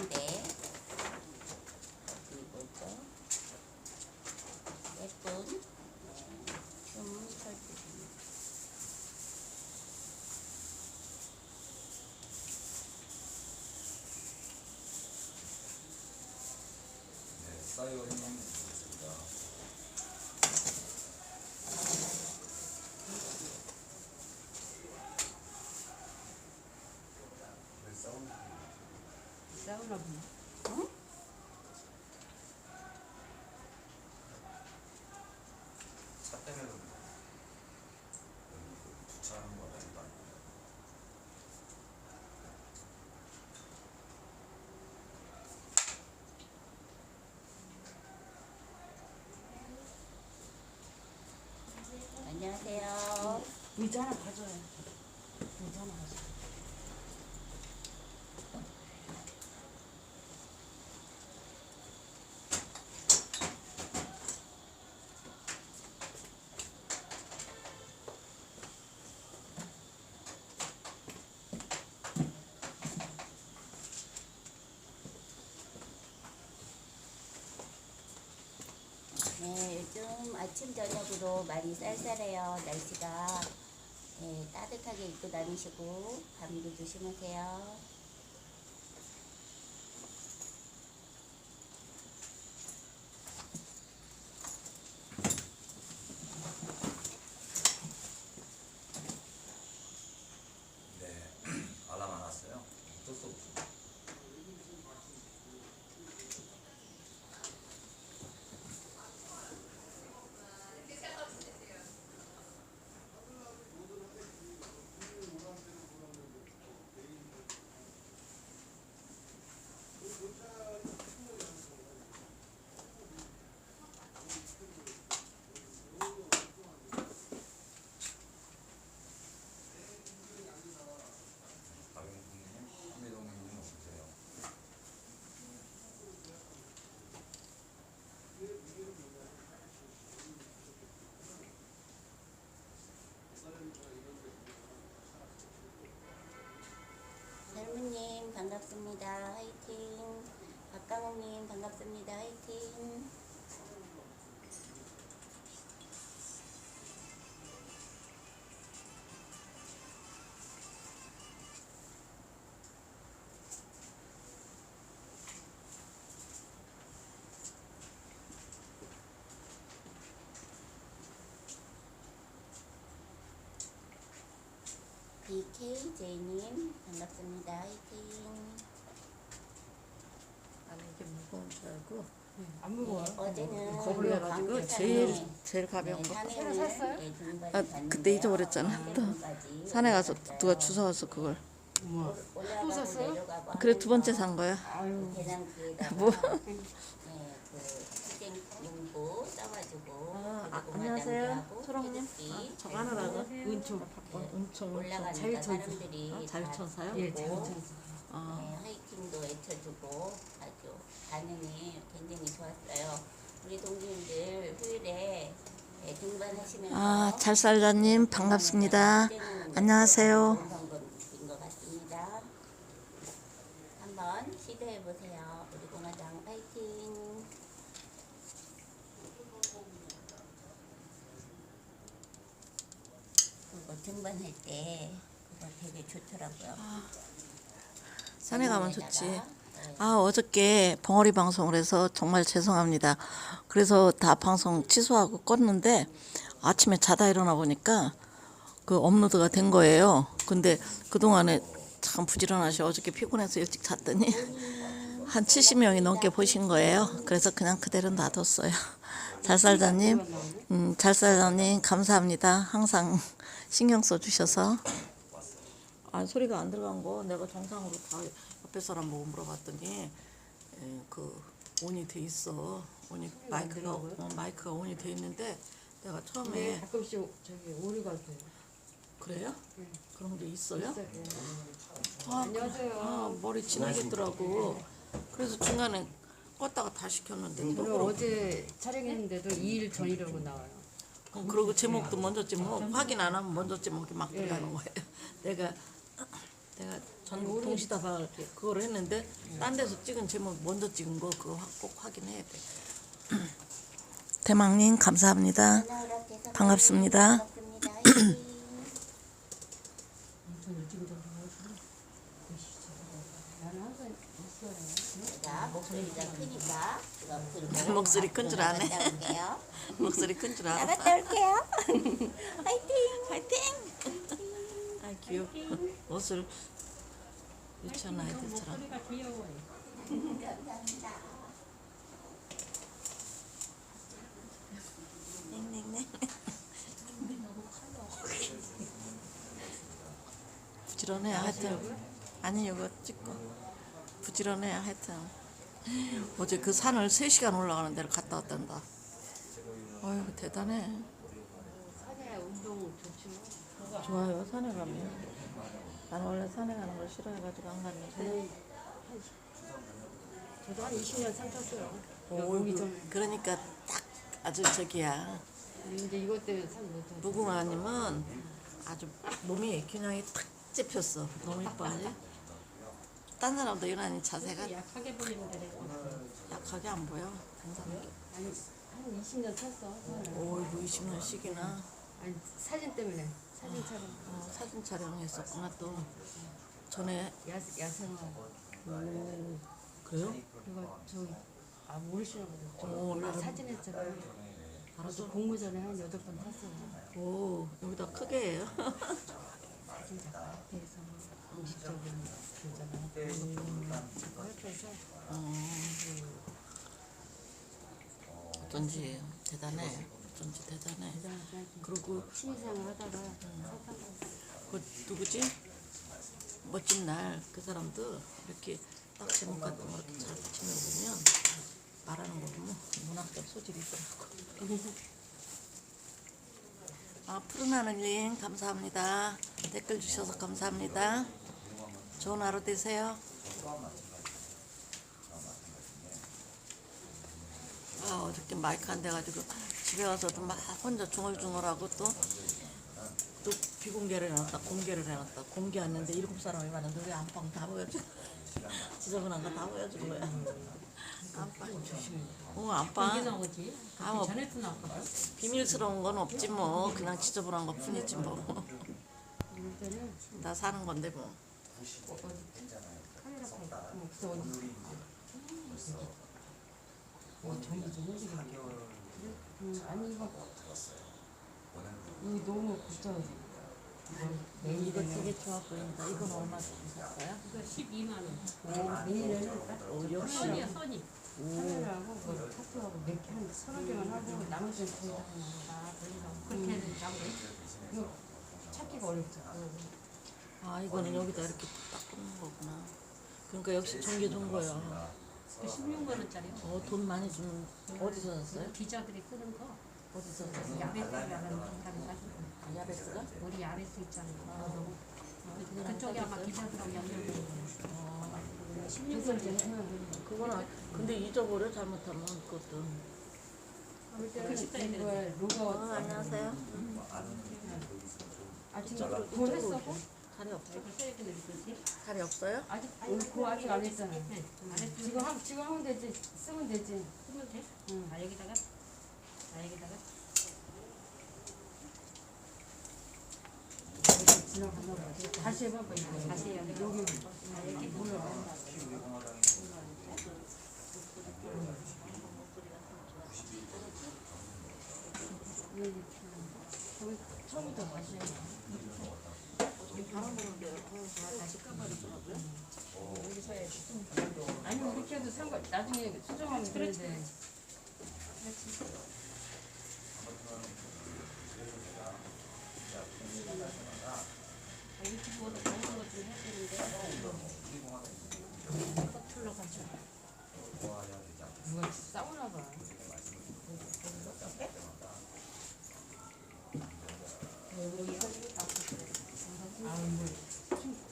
예쁜데 이거죠. 예쁜 춤 춰주시는. 네, 사이버 행동 있습니다. 왜 싸우나 보네. 응? 차 때문에 주차하는 건 아니다. 안녕하세요. 의자 하나 가져요. 의자 하나 가져. 네, 요즘 아침 저녁으로 많이 쌀쌀해요. 날씨가. 네, 따뜻하게 입고 다니시고 감기 조심하세요. 네, 알람 안 왔어요? 어쩔 수 없죠. 박영국님, 한미동님 오세요. 젊은님 반갑습니다. 화이팅. 박강호님 반갑습니다. 화이팅. BKJ님 반갑습니다. 화이팅. 나는 이게 무거운 줄 알고 안 무거워요? 어제는 겁을 내가지고 광주산에 제일 가벼운 거. 새로 샀어요? 그때 잊어버렸잖아. 또 산에 가서 누가 주워와서 그걸. 우와. 또 샀어요? 그래 두 번째 산 거야. 아유. 계란 뒤에다가 뭐? 네, 그 수쟁 문구 써가지고 안녕하세요. 마당하고 초롱님. 태극기 저거 하느라고. 은총. 은총. 올라가니까 자유천사. 사람들이 다 자유천사요? 예, 보고, 자유천사. 아, 화이팅도 외쳐주고 아주 반응이 굉장히 좋았어요. 우리 동지님들 휴일에 등반하시면서 아 잘살자님 반갑습니다. 안녕하세요. 좋은 것 같습니다. 한번 시도해 보세요. 우리 공화당 화이팅. 그거 등반할 때 그거 되게 좋더라고요. 산에 가면 좋지. 네. 아 어저께 벙어리 방송을 해서 정말 죄송합니다. 그래서 다 방송 취소하고 껐는데 아침에 자다 일어나 보니까 그 업로드가 된 거예요. 근데 그동안에 참 부지런하셔. 어저께 피곤해서 일찍 잤더니 한 70명이 넘게 보신 거예요. 그래서 그냥 그대로 놔뒀어요. 잘살자님, 잘살자님 감사합니다. 항상 신경 써주셔서. 아 소리가 안 들어간 거 내가 정상으로 다 옆에 사람 보고 물어봤더니 그 온이 돼 있어. 온이 마이크가 온이 돼 있는데 내가 처음에 가끔씩 저기 오류가 돼요. 그래요? 그런 게 있어요? 있어요. 아, 안녕하세요. 아, 머리 지나겠더라고. 그래서 중간에 껐다가 다시 켰는데 또 저는 그러고. 어제 촬영했는데도 2일 전이라고 나와요. 그리고 제목도 먼저 제목 확인 안 하면 먼저 제목이 막 들어가는 거예요. 내가 전국 동시다발 그걸 했는데 딴 데서 찍은 제목 먼저 찍은 거 그거 꼭 확인해야 돼. 대망님 감사합니다. 반갑습니다. 자, 목소리가 크니까 목소리 큰 줄 아네. 갔다 올게요. 목소리 큰 줄 알아. 나갔다 올게요. 화이팅! 파이팅! 아 귀여워. 옷을 유치원 아이들처럼. 감사합니다. 땡땡땡. 부지런해 하여튼. 아니 이거 찍고 부지런해 하여튼. 어제 그 산을 3시간 올라가는 데를 갔다 왔단다. 어이구 대단해. 산에 운동 좋지만 좋아요 산에 가면. 나는 원래 산에 가는 걸 싫어해가지고 안 갔는데. 저도 한 20년 산 탔어요. 오기 전에. 그러니까 딱 아주 저기야. 이제 이것 때문에 산 못해. 무궁화님은 아주 몸이 균형이 탁 잡혔어. 너무 이뻐하지? 딴 사람도 유난히 자세가 약하게 보이는데 약하게 안 보여. 괜찮아. 아니 한 20년 탔어. 오이구 20년씩이나 아니 사진 때문에 사진 촬영 사진 촬영했었구나 또. 전에 야생화 그래요? 그리고 저기 모르시는 오, 거죠. 나는- 사진 했잖아요. 알아서. 공모전에 한 8번 탔어요. 오 여기다 크게 해요. 사진 작가한테서 공식적인 교잖아요. 그래서 어쩐지 대단해. 어쩐지 대단해. 그리고 취미생활 하다가 사탕 그 누구지? 멋진 날 그 사람도 이렇게 딱 제목 같은 거 이렇게 잘 붙이는 거 보면 말하는 거 보면 문학적 소질이 있더라고. 푸른 하늘님 감사합니다. 댓글 주셔서 감사합니다. 좋은 하루 되세요. 어저께 마이크 안 돼가지고 집에 와서도 막 혼자 중얼중얼하고 또 비공개를 해놨다 공개를 해놨다 공개했는데 7사람이 많은데 왜 안방 다 보여주고 지저분한 거 다 보여준 거야. 안방 조심해. 안방 나오지? 뭐 전에도 나왔거든. 비밀스러운 건 없지 뭐 그냥 지저분한 거 뿐이지 뭐. 이럴 때는 다 사는 건데 뭐. 카메라 없어. 전기 좀 움직여. 아니 이거 너무 걱정이지. 이거 되게 좋아 보인다. 이건 얼마 샀어요? 이거 12만 원. 내일은 역시. 써니. 카메라하고 그 카트하고 몇개한 서너 개만 하고 나머지는 거의 다 그냥. 그렇게 하고 이거 찾기가 어렵죠. 이거는 여기다 이렇게 딱 꽂는 거구나. 그러니까 역시 전개 좋은 거야. 16만 원짜리요. 돈 많이 주는 어디서 샀어요? 기자들이 끄는 거. 어디서 샀어요? 야베스라는 사람이 가지고. 야베스가? 우리 야베스 있잖아요. 그쪽에 아마 기자들하고 연결되는 거예요. 16만 그거는 근데 잊어버려 잘못하면 그것도. 원. 로고. 안녕하세요. 아직 돈 했어? 자리 없어요? 자리 없어요? 아직 그거 아직 안 했잖아요. 지금 하면 되지. 쓰면 되지. 쓰면 돼? 응. 여기다가. 지나가나 봐. 다시 해봐봐 이거. 다시 해야 돼. 여기 이렇게 몰라. 처음부터 다시 해. 바람 부는데요. 다시 까버리더라고요. 아니면 이렇게 해도 나중에 수정하면 되는데. 유튜브에서 다른 것좀 해야 되는데. 커플로 가지고. 누가 싸우나 봐.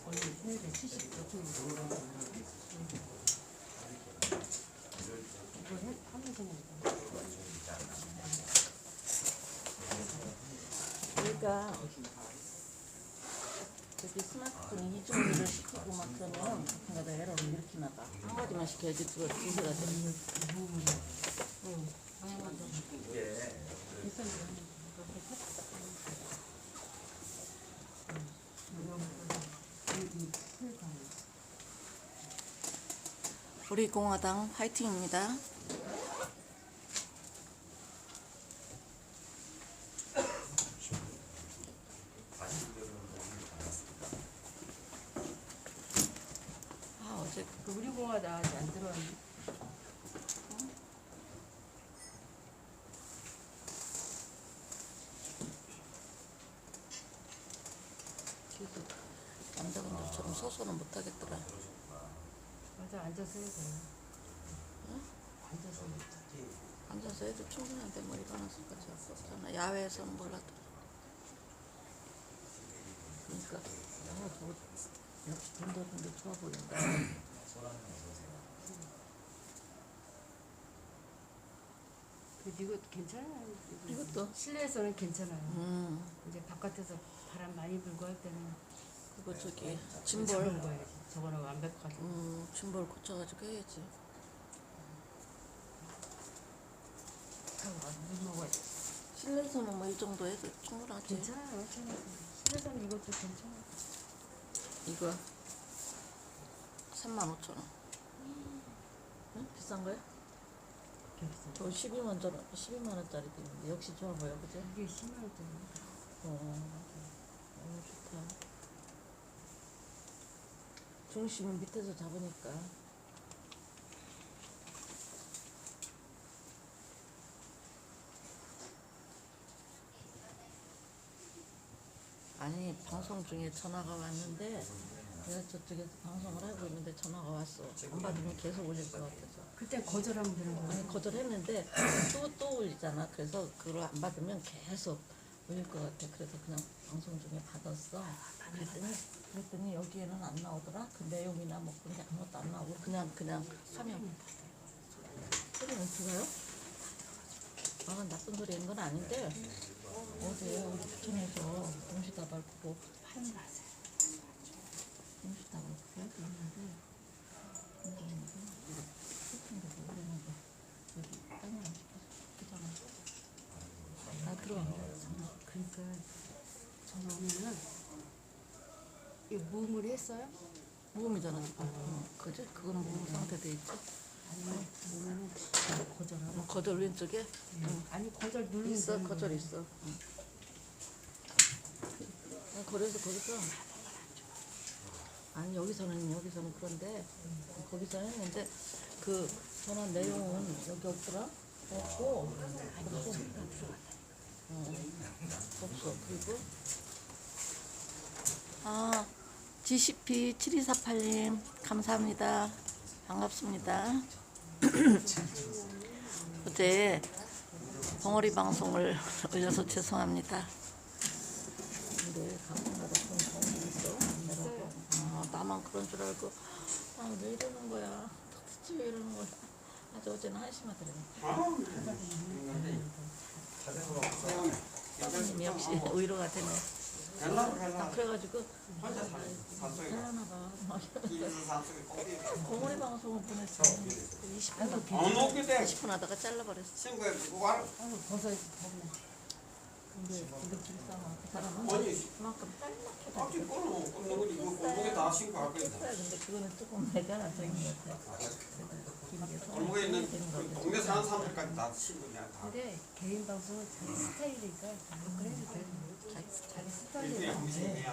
거의 70. 이걸 하면서 그러니까 저기 스마트폰 이중일을 시키고 막 그러면 가끔가다 에러를 일으키나 봐. 한 가지만 시켜야지 두 개가 돼. 방향만 좀 이게 우리 공화당 화이팅입니다. 다시 들려주는 부분이 많았습니다. 아 어제 그 우리 공화 나 아직 안 들어왔니? 계속 남자분들처럼 서서는 못하겠더라. 맞아 앉아서 해야 돼. 응? 앉아서. 앉아서 해도 충분한데 뭐 일어나서 같이 할 수 없잖아. 야외에서는 몰라도. 그러니까 역시 돈도 좋아 보인다. 소라님 어서 오세요. 이것도 괜찮아요. 이것도? 실내에서는 괜찮아요. 음 이제 바깥에서 바람 많이 불고 할 때는 그거 저기 잡은 짐벌 거예요. 저거는 완벽하게. 짐벌 고쳐가지고 해야지. 물 먹어야 돼. 실내에서는 뭐 이 정도 해도 충분하지. 괜찮아요. 실내에서는 이것도 괜찮아요. 이거 35,000원. 응? 비싼 거야? 저 12만 원짜리도 있는데 역시 좋아 보여, 그죠? 이게 10만 원짜리. 너무 좋다. 중심 밑에서 잡으니까. 아니 방송 중에 전화가 왔는데 내가 저쪽에서 방송을 하고 있는데 전화가 왔어. 안 받으면 계속 올릴 것 같아서. 그때 거절하면 되는 거예요. 아니 거절했는데 또 올리잖아. 그래서 그걸 안 받으면 계속 올릴 것 같아. 그래서 그냥 방송 중에 받았어. 그랬더니 여기에는 안 나오더라. 그 내용이나 뭐 그런 게 아무것도 안 나오고 그냥 화면. 소리는 들어요? 아 나쁜 소리 하는 건 아닌데 어제 우리 부천에서 동시다발 보고 동시다발 보고 했는데 나 들어와. 그러니까 전화 오면은 이거 무음을 했어요? 무음이잖아 지금. 그지? 그건 무음 상태 돼 있지. 아니면 오면은 거절하고. 거절 왼쪽에 아니 거절 누르면 있어. 되는 거절 거예요. 있어. 그래서 거기서 아니 여기서는 그런데 거기서 했는데 그 전화 내용은 여기 없더라. 없고 없어. 그리고 GCP 7248님 감사합니다. 반갑습니다. 어제 벙어리 방송을 올려서 죄송합니다. 근데 가끔가다 그런 경험이 있어. 나만 그런 줄 알고 왜 이러는 거야. 도대체 왜 이러는 거야. 아주 어제는 한심하 그랬네. 사장님이 역시 의로가 되네. 그래가지고 잘라나 봐. 벙어리 방송을 보냈어. 20분 하다가 잘라버렸어. 벗어 벗네. 근데 우리끼리 싸워. 그 사람은 그만큼 짤막해. 근데 그거는 조금 내가 저기 같아. 골목에 있는 그 동네 사는 사람들까지 다 신분이야 다. 근데 개인 방송은 자기 스타일이니까 그래도 돼. 자기 스타일이야.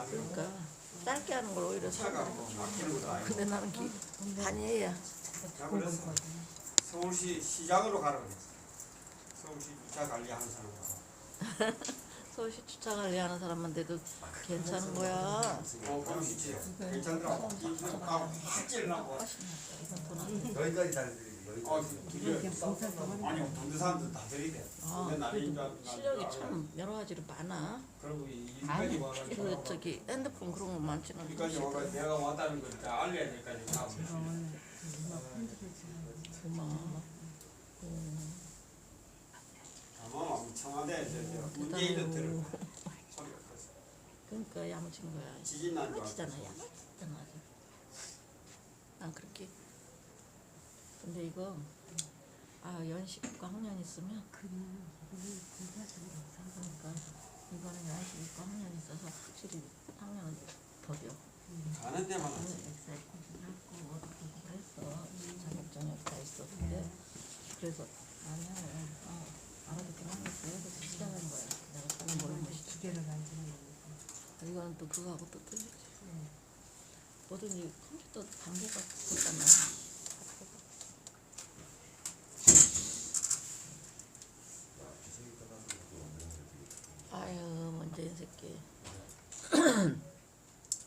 그러니까 짧게 하는 걸 오히려 차가 사. 뭐 막히는 것도 아니고. 근데 나는 반이에요. 자 그래서 서울시 시장으로 가라 그랬어. 서울시 주차 관리하는 사람으로. 서울시 주차 관리하는 사람만 돼도 괜찮은 거야. 그러시지. 괜찮더라고. 이거 확 찔러고. 여기까지 잘 드디어 아니 동네 사람들 다 들이대. 근데 나는 그래도 실력이 참 여러 가지로 많아. 그리고 이까지 와가지고 그 저기 핸드폰 그런 거 많지는 여기까지 와가지고 내가 왔다는 걸 다 알려야 될 거지. 다 고마워. 아마 청와대 저 문재인도 들을 거야. 소리가 커서. 그러니까 야무진 거야. 지진 난줄 알고. 야무지잖아. 야무지잖아. 아주. 근데 이거 연식과 학년 있으면 그냥 이거는 불가사리 영상. 그러니까 이거는 연식과 학년 있어서 확실히 학년은 더뎌. 가는 데만 하지. 엑셀 공부하고 워드 공부를 했어. 자격증이 다 있었는데 그래서 아니야 알아듣긴 하겠어. 그래서 시작하는 거야. 내가 다른 걸 못 시작. 기계를 만지는 거니까. 이거는 또 그거하고 또 틀리지. 뭐든지 컴퓨터 반복 같잖아. 아유 문재인 새끼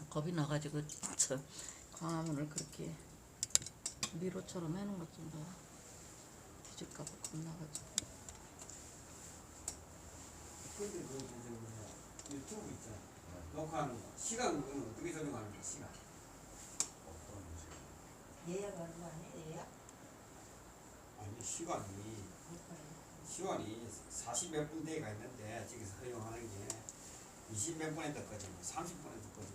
겁이 나가지고 저 광화문을 그렇게 미로처럼 해놓은 것 좀 봐. 뒤질까봐 겁나가지고. 근데 그 뭐야 유튜브 있잖아. 녹화하는 거. 시간 그건 어떻게 조정하는 거야? 시간. 예약하는 거 아니야? 예약? 아니 시간이 40 몇 분 대가 있는데 저기서 허용하는 게 20 몇 분에 떴거든. 30분에 떴거든.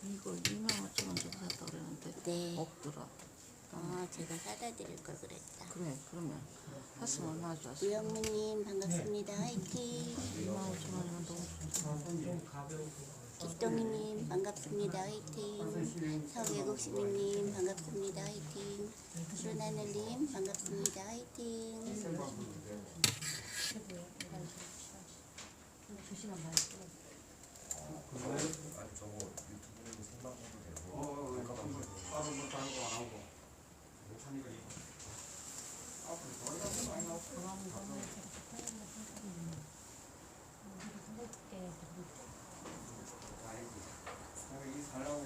이거 25,000원 주고 샀다 그랬는데 네. 없더라. 제가 사다 드릴 걸 그랬다. 그래 그러면 샀으면 얼마나 좋았어. 우영미님 반갑습니다. 화이팅. 25,000원이면 너무 좋다. 기동이님 반갑습니다. 화이팅. 서외국시민님 반갑습니다. 화이팅. 푸른하늘님 반갑습니다. 화이팅. 2시간 반 찍어. 아니 저거 유튜브로 생방송도 되고 따로 뭐 다른 거 안 하고 못하니까 이거. 이 살라고.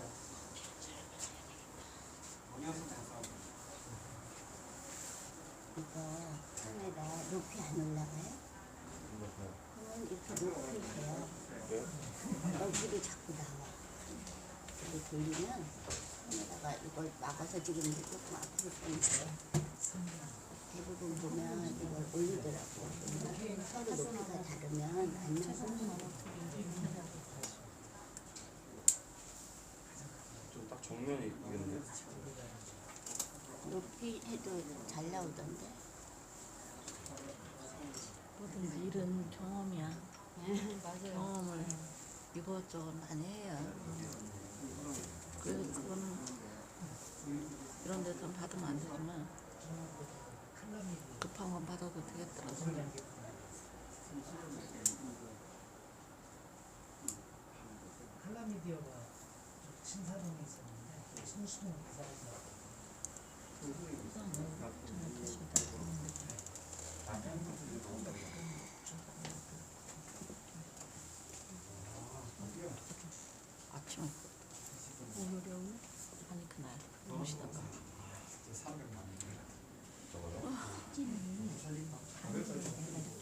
동영상 다 싸우고. 이거 카메라 높이 안 올라가요? 그러면 이렇게 높이세요. 얼굴이 자꾸 나와. 이렇게 돌리면 카메라가 이걸 막아서 지금 조금 앞으로 보이세요. 대부분 보면 이걸 올리더라고. 그러면 서로 높이가 다르면 안 나와. 좀 딱 정면이 있겠는데? 높이 해도 잘 나오던데. 뭐든지 일은 경험이야. 맞아요. 경험을 이것저것 많이 해야. 그래서 그거는 이런 데서 받으면 안 되지만 급한 건 받아도 되겠더라고. 칼라미디어가 신사동에 있었는데 성수동 이사해서 아침에 오늘이 오늘? 아니 그날 오시다가 300만 원.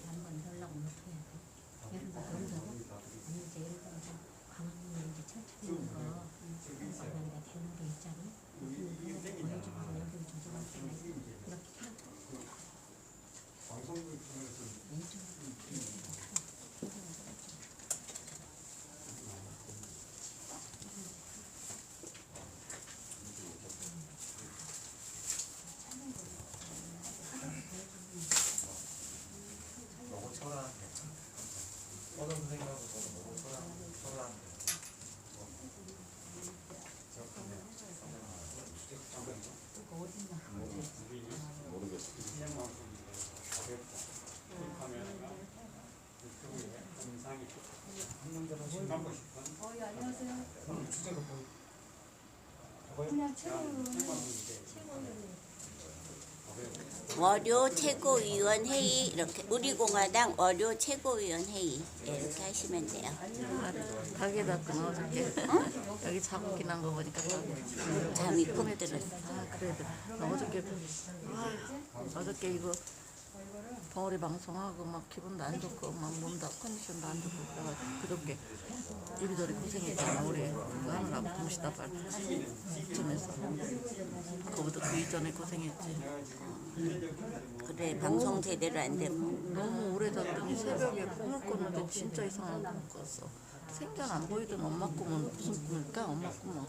한번 연락 못 해야 돼. 예를 들어 월요 최고위원 회의 이렇게 우리공화당 월요 최고위원 회의 이렇게 하시면 돼요. 닭에다 끊어 어저께. 여기 자국이 난 거 보니까 잠이 푹 들었어. 그래도 나 어저께 이거 벙어리 방송하고 막 기분도 안 좋고 막 몸도 컨디션도 안 좋고 그래가지고 그저께 이리저리 고생했잖아. 우리 그거 하느라고 동시다발 전에서 그거보다 그 이전에 고생했지. 그래 방송 제대로 안 되고 너무 오래 잤더니 새벽에 꿈을 꿨는데 진짜 이상한 꿈을 꿨어. 생전 안 보이던 엄마 꿈은 무슨 꿈일까? 엄마 꿈은.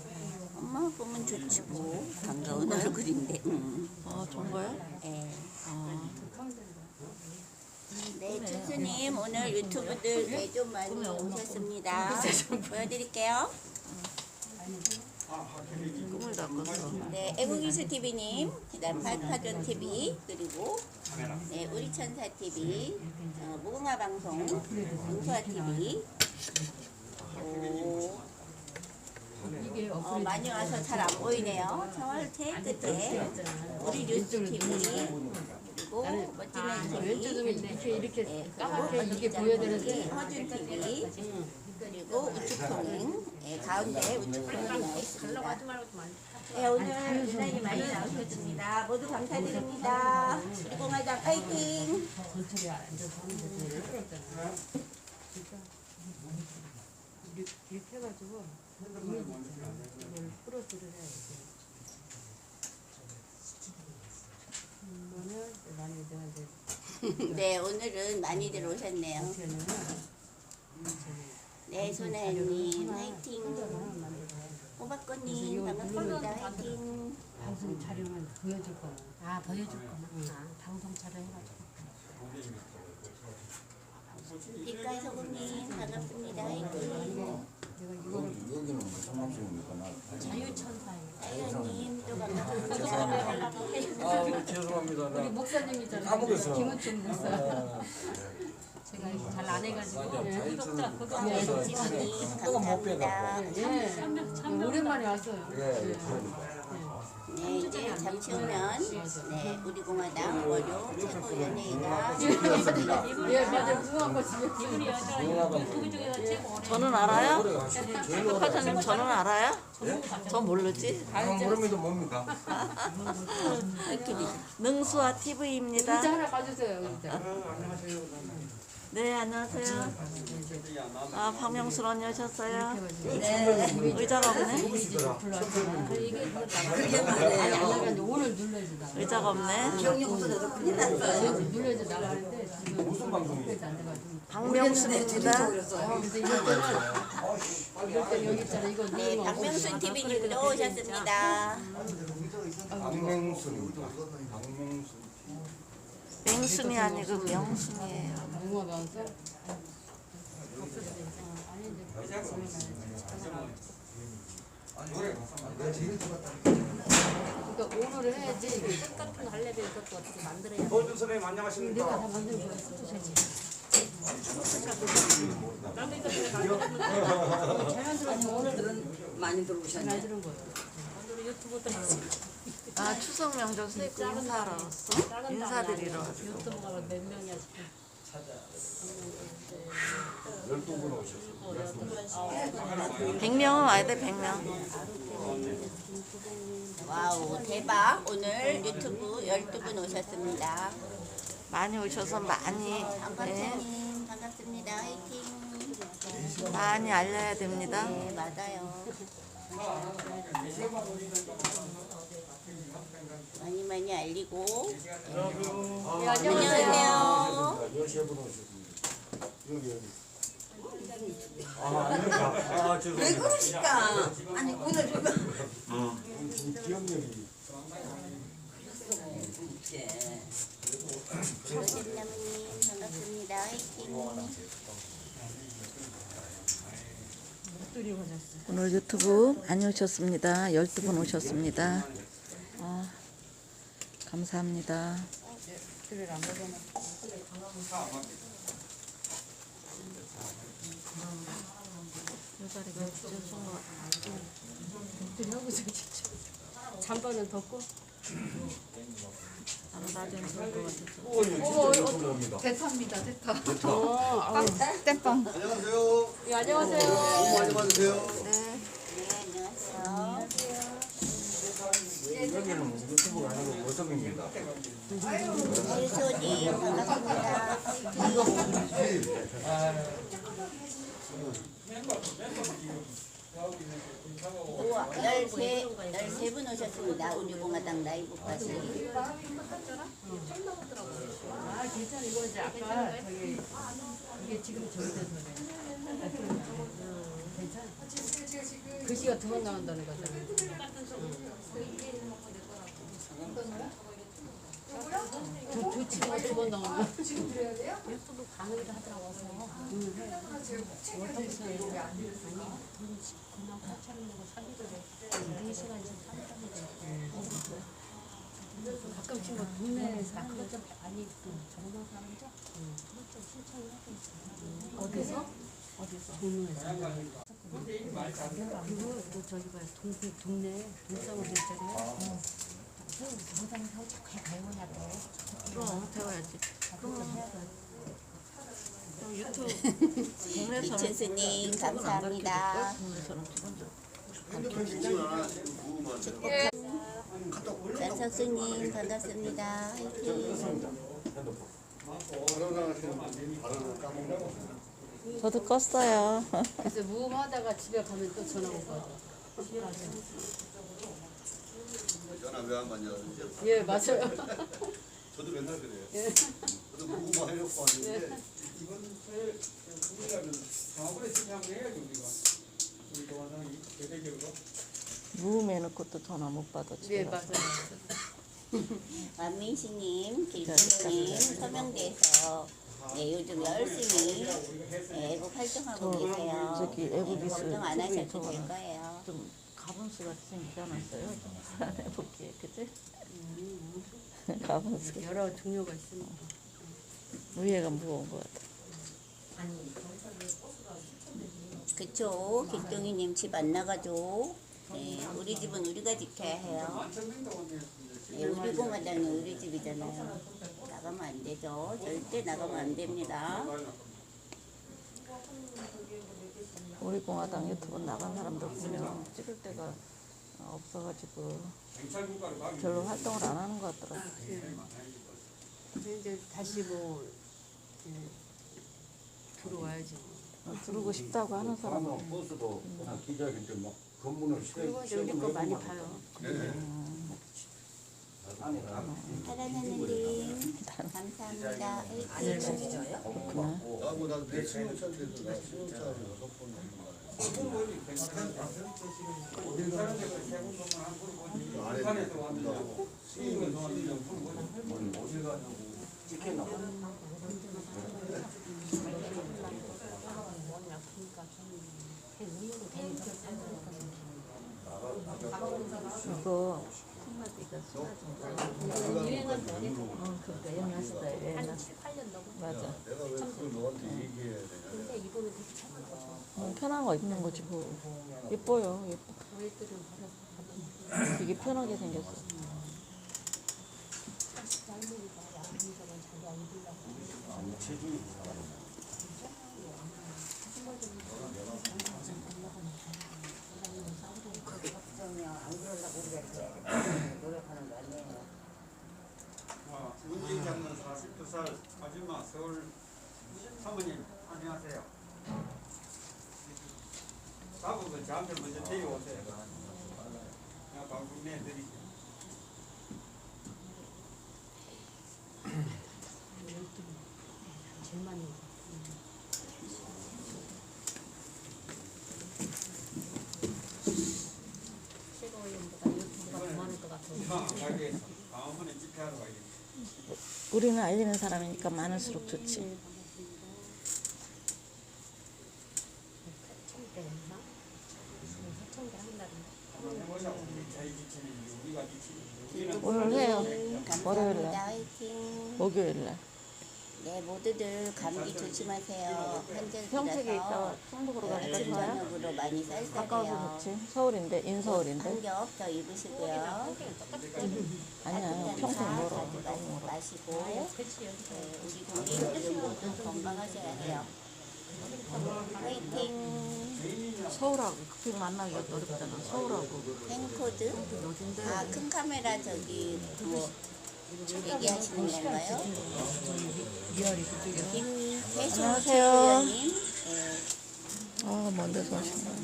엄마 보면 좋지 뭐 반가운 얼굴인데. 아 정말요? 예. 아, 네, 춘수님 오늘 유튜브들 좀 많이 오셨습니다. 보여드릴게요. 꿈을 다 꿨어. 네, 애국이수 TV님, 그다음 발파전 TV, 그리고 네, 우리천사 TV, 무궁화 방송, 응수아 TV. 많이 와서 잘 안 보이네요. 저월 끝에 우리 뉴스 TV. 그리고 멋지는 TV, 이렇게 까맣게 이게 보여야 되는데 허준 TV, 그리고 우측통행, 가운데 우측통행 나와 있습니다. 네, 오늘 유난히 많이 나오셨습니다. 모두 감사드립니다. 우리공화당 파이팅! 전철에 앉아서 하는데 이렇게 해가지고 이걸 플러스를 해야지. 이거는 많이 내가 이제 네, 오늘은 많이들 오셨네요. 어떻게 하냐면 네, 손혜연님 화이팅! 호박꽃님 반갑습니다. 화이팅! 방송 촬영을 보여줄 거야. 아, 보여줄 거야. 방송 촬영해가지고. 빛깔 소금님 반갑습니다. 화이팅! 내가 이거를 여기는 무슨 방송입니까? 자유천사예요. 사연님 또 반갑습니다. 아 죄송합니다. 우리 목사님이잖아요. 까먹었어. 김은총 목사. 제가 잘 안 해가지고 지원님 감사합니다. 예, 오랜만에 왔어요. 네, 이제 잠시 후면 네, 우리공화당 월요 최고위원회의가 예, 맞아. 궁금한 거 집에 저는 알아요? 백화사님 저는 알아요? 저 모르지? 모르면도 뭡니까? 능수아 TV입니다. 의자 하나 봐주세요. 의자. 네, 안녕하세요. 아, 박명수 언니 오셨어요? 의자가 없네? 이게 나가는데 오늘 눌러야지 나. 의자가 없네? 기억력 없어져서 큰일 났어요. 눌러야지 나가는데 지금 무슨 방송이에요? 안 돼가지고. 박명수입니다. 그래서 이럴 때는 여기 있잖아. 이거 네, 누르면 박명순 TV님도 오셨습니다. 박명순입니다. 박명순. 맹순이 아니고 명순이에요. 무궁화 방송. 그러니까 오늘을 해야지 이게 똑같은 할래면 이것도 어떻게 만들어야 도준 선생님 안녕하십니까? 내가 다 만들고 있어. 자연스러운 오늘들은 많이 들어오셨네. 잘 들은 거예요. 오늘 유튜브도 아, 추석 명절 세고 인사하러 왔어? 인사드리러 왔어. 유튜브가 몇 명이야 지금 12분 오셨어요. 100명은 와야 돼, 100명. 와우, 대박. 오늘 유튜브 12분 오셨습니다. 많이 오셔서 많이, 네, 안과장님 반갑습니다. 화이팅! 많이 알려야 됩니다. 네, 맞아요. 많이 많이 알리고. 네. 안녕하세요. 10분 오셨습니다. 여기. 아, 아닙니까? 아, 죄송합니다. 왜 그러실까? 아니 오늘 기억력이. 로진나무님 반갑습니다. 화이팅! 목도리 오셨어요. 오늘 유튜브 많이 오셨습니다. 12분 오셨습니다. 아, 감사합니다. 목도리를 안 먹어놔. 여자리가 진짜 목도리 하고 진짜. 잠바는 덮고. 낮에는 좋을 것 같아서. 대타입니다, 대타. 땜빵. 안녕하세요. 예, 안녕하세요. 너무 많이 받으세요. 네, 안녕하세요. 여기는 유튜브가 아니고 모습입니다. 혜수님 반갑습니다. 우와, 13분 오셨습니다. 우리 봉화당 라이브까지. 아, 괜찮아. 이거 이제 아까 저기 이게 지금 저기 돼서 괜찮아. 글씨가 2번 나온다는 거잖아요. 좋지. 2번 나오면. 유튜브 강의도 하더라고. 그냥 8,000원 내고 사기도 돼. 4시간씩 가끔씩 뭐 동네에서 그것 좀 많이 정말 사람이죠? 그것 좀 신청을 하고 있어요. 어디서? 동네에서. 그리고 또 저기 봐요. 동네 동사무소 있잖아요. 정상에서 자꾸 배우냐고. 그럼 배워야지. 유튜브 이춘수님 감사합니다. 전석수님 반갑습니다. 화이팅. 저도 껐어요. 그래서 무음하다가 집에 가면 또 전화 올 거예요. 전화 왜 안 받냐? 예, 맞아요. 저도 맨날 그래요. 저도 무구만 하려고 하는데 이건 제일 우리가 사업을 시작을 해야지 우리가 우리 동화당이 대대적으로 무음해놓고 또 전화 못 받아. 예, 맞아요. 완민식님, 길동님 서명대에서 네, 요즘 열심히 애국 활동하고 계세요. 저기 애국이스 걱정 안 하셔도 저거 될 거예요. 좀 가분수 같이 생기지 않았어요? 안 해볼게, 그치? 가분수. 여러 종류가 있으니까. 위에가 무거운 것 같아. 그쵸. 길동이님 집 안 나가죠. 네, 우리 집은 우리가 지켜야 해요. 네, 우리 공화당이 우리 집이잖아요. 나가면 안 되죠. 절대 나가면 안 됩니다. 우리 공화당 유튜브 나간 사람들 보면 찍을 데가 없어가지고 별로 활동을 안 하는 것 같더라고. 근데 이제 다시 뭐 들어와야지. 들어오고 싶다고 하는 사람은 버스도 그냥 기자인데 막 건물을 그리고 이제 우리 거 많이 봐요. 사랑하는 님 감사합니다. 화이팅. 나도 내 친구 차인데도 나 친구 차를 6번 우리 사람들은 세금 돈만 한 푼을 보지 북한에서 왔느냐고 수입에서 왔느냐고 어딜 가냐고 찍혔나 봐. 머리 아프니까 좀 의욕을 되니까 이거 한마디가 쏟아진 유행한다. 그러니까 옛날 스타일 한 옛날 7, 8년 넘어. 맞아. 내가 왜 그걸 너한테 얘기해야 되냐? 근데 이거는 되게 편한 거죠. 편한 거 입는 거지 뭐. 예뻐요. 예뻐. 우리들은 버려서 되게 편하게 생겼어. 할머니가 아프니까 자기 안 입으려고. 체중이 문진 장군 42살 아줌마 서울 사모님 안녕하세요. 답은 저한테 먼저 데려오세요. 내가 방송 내드릴게요. 제일 많이 최고위원보다 유튜브가 더 많을 것 같아요. 가게에서 다음번에 집회하러 가야겠다. 우리는 알리는 사람이니까 많을수록 좋지. 처음 때였나? 시청자 한다던데. 한번 해보자고. 저희 지치는 우리가 지치는 오늘 해요. 감사합니다. 월요일날. 화이팅. 목요일날. 네, 모두들 감기 조심하세요. 평택에 있다가 한절기라서 충북으로 아침 가니까 좋아요. 저녁으로 많이 가까워서 쌀쌀해요. 좋지. 서울인데 인서울인데. 한겹 더 입으시고요. 거기는 똑같이 아니야 따뜻한 평택 차 멀어. 자주 마시고 그치 여기서 네, 우리 국민들 모두 건강하셔야 해요. 화이팅. 서울하고 그렇게 만나기가 어렵잖아. 서울하고 행코드. 어딘데? 아, 큰 카메라 저기 뭐 얘기하시는 건가요? 미아리 그쪽에 김혜수 안녕하세요. 의원님. 네. 아 먼 데서 오신 거야.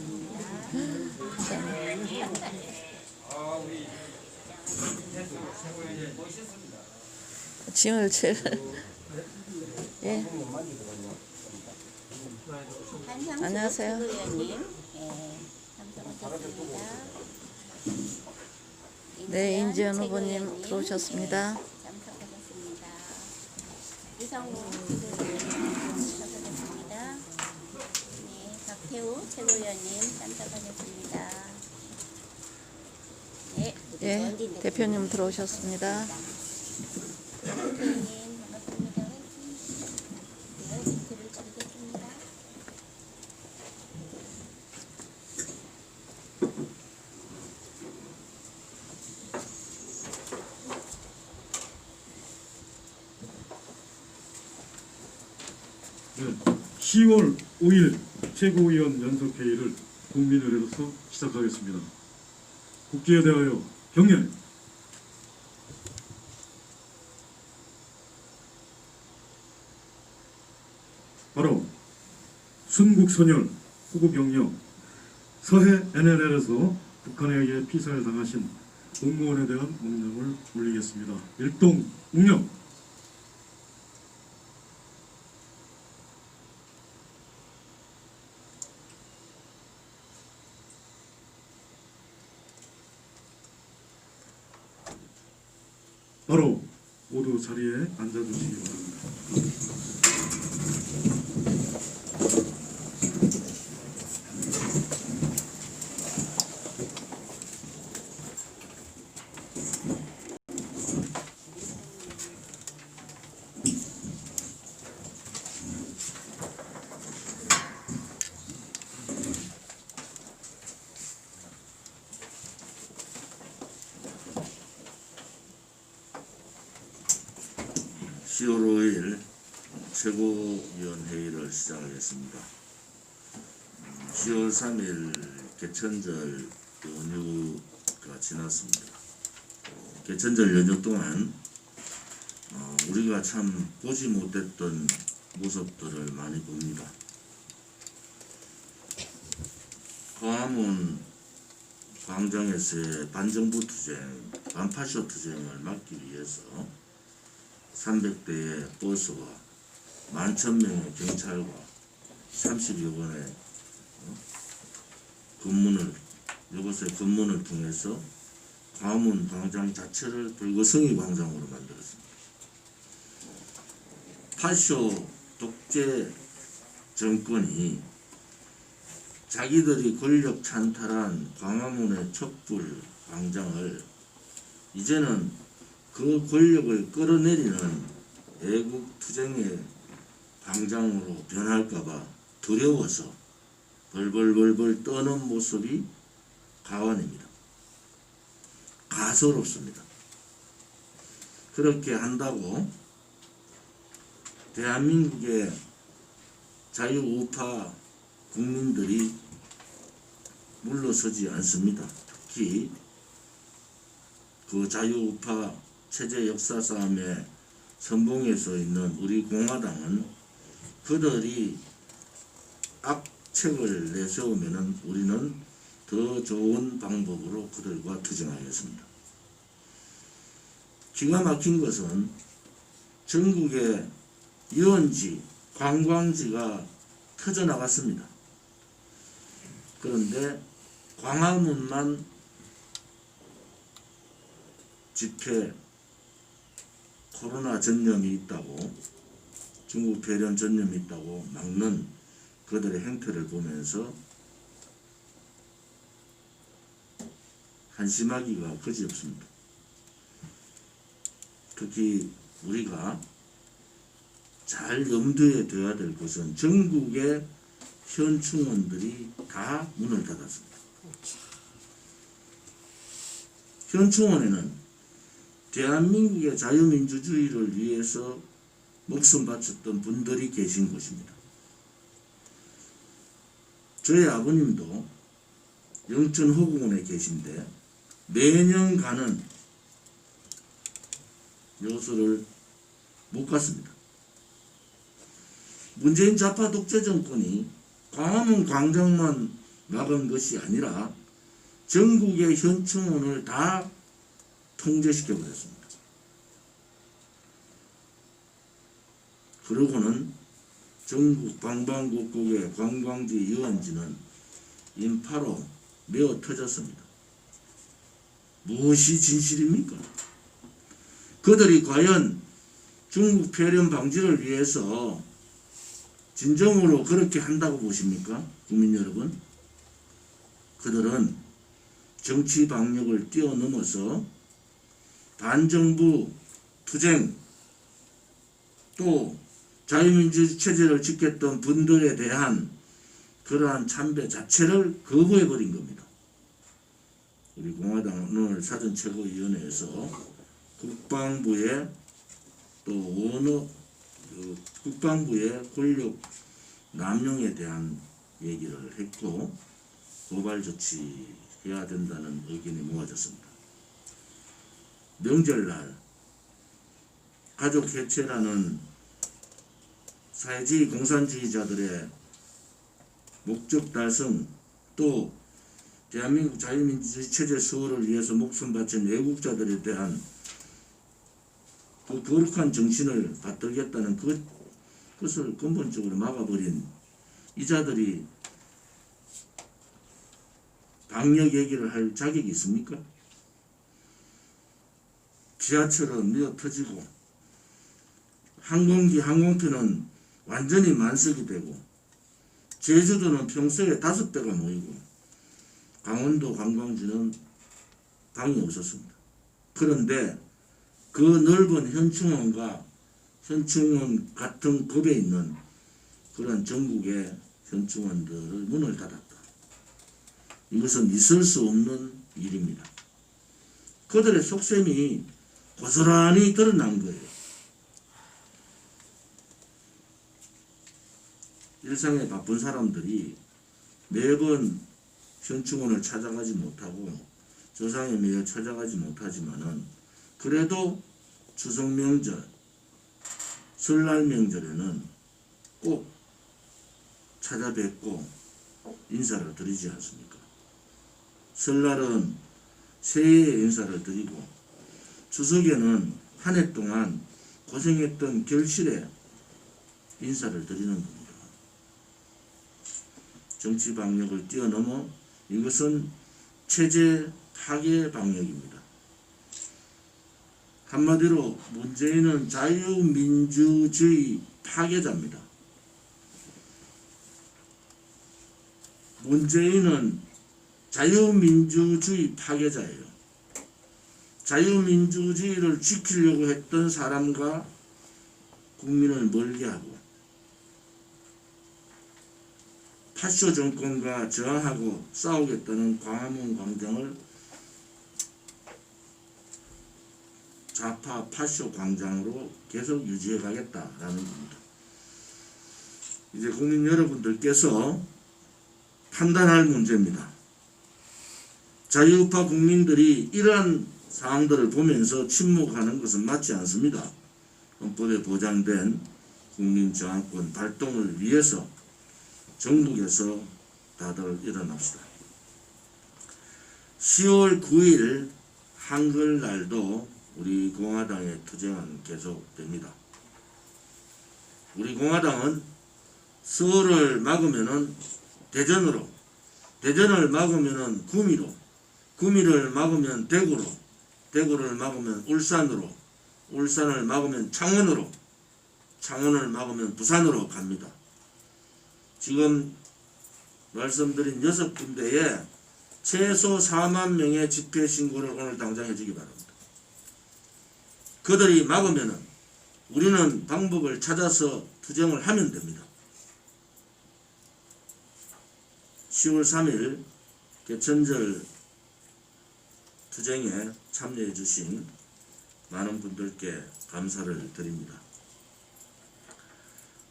아 우리 최고위원님 멋있습니다. 짐을 제일 예. 한상수 안녕하세요. 의원님. 네. 참석하셨습니다. 네, 인지연 최고 후보님 의원님. 들어오셨습니다. 네, 참석하셨습니다. 이성우 최고위원님 참석하셨습니다. 네, 박태우 최고위원님 참석하셨습니다. 네, 예, 원진 대표님 들어오셨습니다. 대표님 반갑습니다. 네, 멘트를 드리겠습니다. 네, 10월 5일 최고위원 연석회의를 국민의례로서 시작하겠습니다. 국기에 대하여 경례. 바로 순국선열 후보경력 서해 NLL에서 북한에 의해 피살을 당하신 공무원에 대한 명령을 올리겠습니다. 일동 웅령. 바로 모두 자리에 앉아주시기 바랍니다. (10월 5일) 최고위원 회의를 시작하겠습니다. 10월 3일 개천절 연휴가 지났습니다. 개천절 연휴 동안 우리가 참 보지 못했던 모습들을 많이 봅니다. 광화문 광장에서의 반정부 투쟁, 반파쇼 투쟁을 막기 위해서 300대의 버스와 11,000명의 경찰과 30여 번의 이곳의 검문을 통해서 광화문 광장 자체를 불거성이 광장으로 만들었습니다. 파쇼 독재 정권이 자기들이 권력 찬탈한 광화문의 촛불 광장을 이제는 그 권력을 끌어내리는 애국 투쟁의 광장으로 변할까봐 두려워서 벌벌벌벌 떠는 모습이 가관입니다. 가소롭습니다. 그렇게 한다고 대한민국의 자유우파 국민들이 물러서지 않습니다. 특히 그 자유우파 체제 역사 싸움의 선봉에 서 있는 우리 공화당은 그들이 악책을 내세우면은 우리는 더 좋은 방법으로 그들과 투쟁하겠습니다. 기가 막힌 것은 전국의 유원지, 관광지가 터져나갔습니다. 그런데 광화문만 집회 코로나 전염이 있다고, 중국 배련 전염이 있다고 막는 그들의 행태를 보면서 한심하기가 그지없습니다. 특히 우리가 잘 염두에 둬야 될 것은 전국의 현충원들이 다 문을 닫았습니다. 현충원에는 대한민국의 자유민주주의를 위해서 목숨 바쳤던 분들이 계신 곳입니다. 저희 아버님도 영천호국원에 계신데 매년 가는 묘소를 못 갔습니다. 문재인 좌파 독재 정권이 광화문 광장만 막은 것이 아니라 전국의 현충원을 다 통제시켜 버렸습니다. 그러고는 전국 방방곡곡의 관광지 유원지는 인파로 메어 터졌습니다. 무엇이 진실입니까? 그들이 과연 중국 폐렴 방지를 위해서 진정으로 그렇게 한다고 보십니까? 국민 여러분? 그들은 정치 방역을 뛰어넘어서 반정부 투쟁 또 자유민주 체제를 지켰던 분들에 대한 그러한 참배 자체를 거부해버린 겁니다. 우리 공화당 오늘 사전최고위원회에서 국방부의 또 국방부의 권력 남용에 대한 얘기를 했고 고발 조치해야 된다는 의견이 모아졌습니다. 명절날 가족 해체라는 사회주의 공산주의자들의 목적 달성 또 대한민국 자유민주주의 체제 수호를 위해서 목숨 바친 애국자들에 대한 그 거룩한 정신을 받들겠다는 그것을 근본적으로 막아버린 이자들이 방역 얘기를 할 자격이 있습니까? 지하철은 미어 터지고 항공기 항공편은 완전히 만석이 되고 제주도는 평소에 5배가 모이고 강원도 관광지는 방이 없었습니다. 그런데 그 넓은 현충원과 현충원 같은 급에 있는 그런 전국의 현충원들을 문을 닫았다. 이것은 있을 수 없는 일입니다. 그들의 속셈이 고스란히 드러난 거예요. 일상에 바쁜 사람들이 매번 현충원을 찾아가지 못하고 조상의 매일 찾아가지 못하지만은 그래도 추석 명절, 설날 명절에는 꼭 찾아뵙고 인사를 드리지 않습니까? 설날은 새해의 인사를 드리고 추석에는 한 해 동안 고생했던 결실에 인사를 드리는 겁니다. 정치 방역을 뛰어넘어 이것은 체제 파괴 방역입니다. 한마디로 문재인은 자유민주주의 파괴자입니다. 문재인은 자유민주주의 파괴자예요. 자유민주주의를 지키려고 했던 사람과 국민을 멀게하고 파쇼 정권과 저항하고 싸우겠다는 광화문 광장을 좌파 파쇼 광장으로 계속 유지해 가겠다라는 겁니다. 이제 국민 여러분들께서 판단할 문제입니다. 자유우파 국민들이 이러한 상황들을 보면서 침묵하는 것은 맞지 않습니다. 헌법에 보장된 국민저항권 발동을 위해서 전국에서 다들 일어납시다. 10월 9일 한글날도 우리 공화당의 투쟁은 계속됩니다. 우리 공화당은 서울을 막으면은 대전으로, 대전을 막으면은 구미로, 구미를 막으면 대구로, 대구를 막으면 울산으로, 울산을 막으면 창원으로, 창원을 막으면 부산으로 갑니다. 지금 말씀드린 6군데에 최소 4만 명의 집회 신고를 오늘 당장 해주기 바랍니다. 그들이 막으면은 우리는 방법을 찾아서 투쟁을 하면 됩니다. 10월 3일 개천절 투쟁에 참여해 주신 많은 분들께 감사를 드립니다.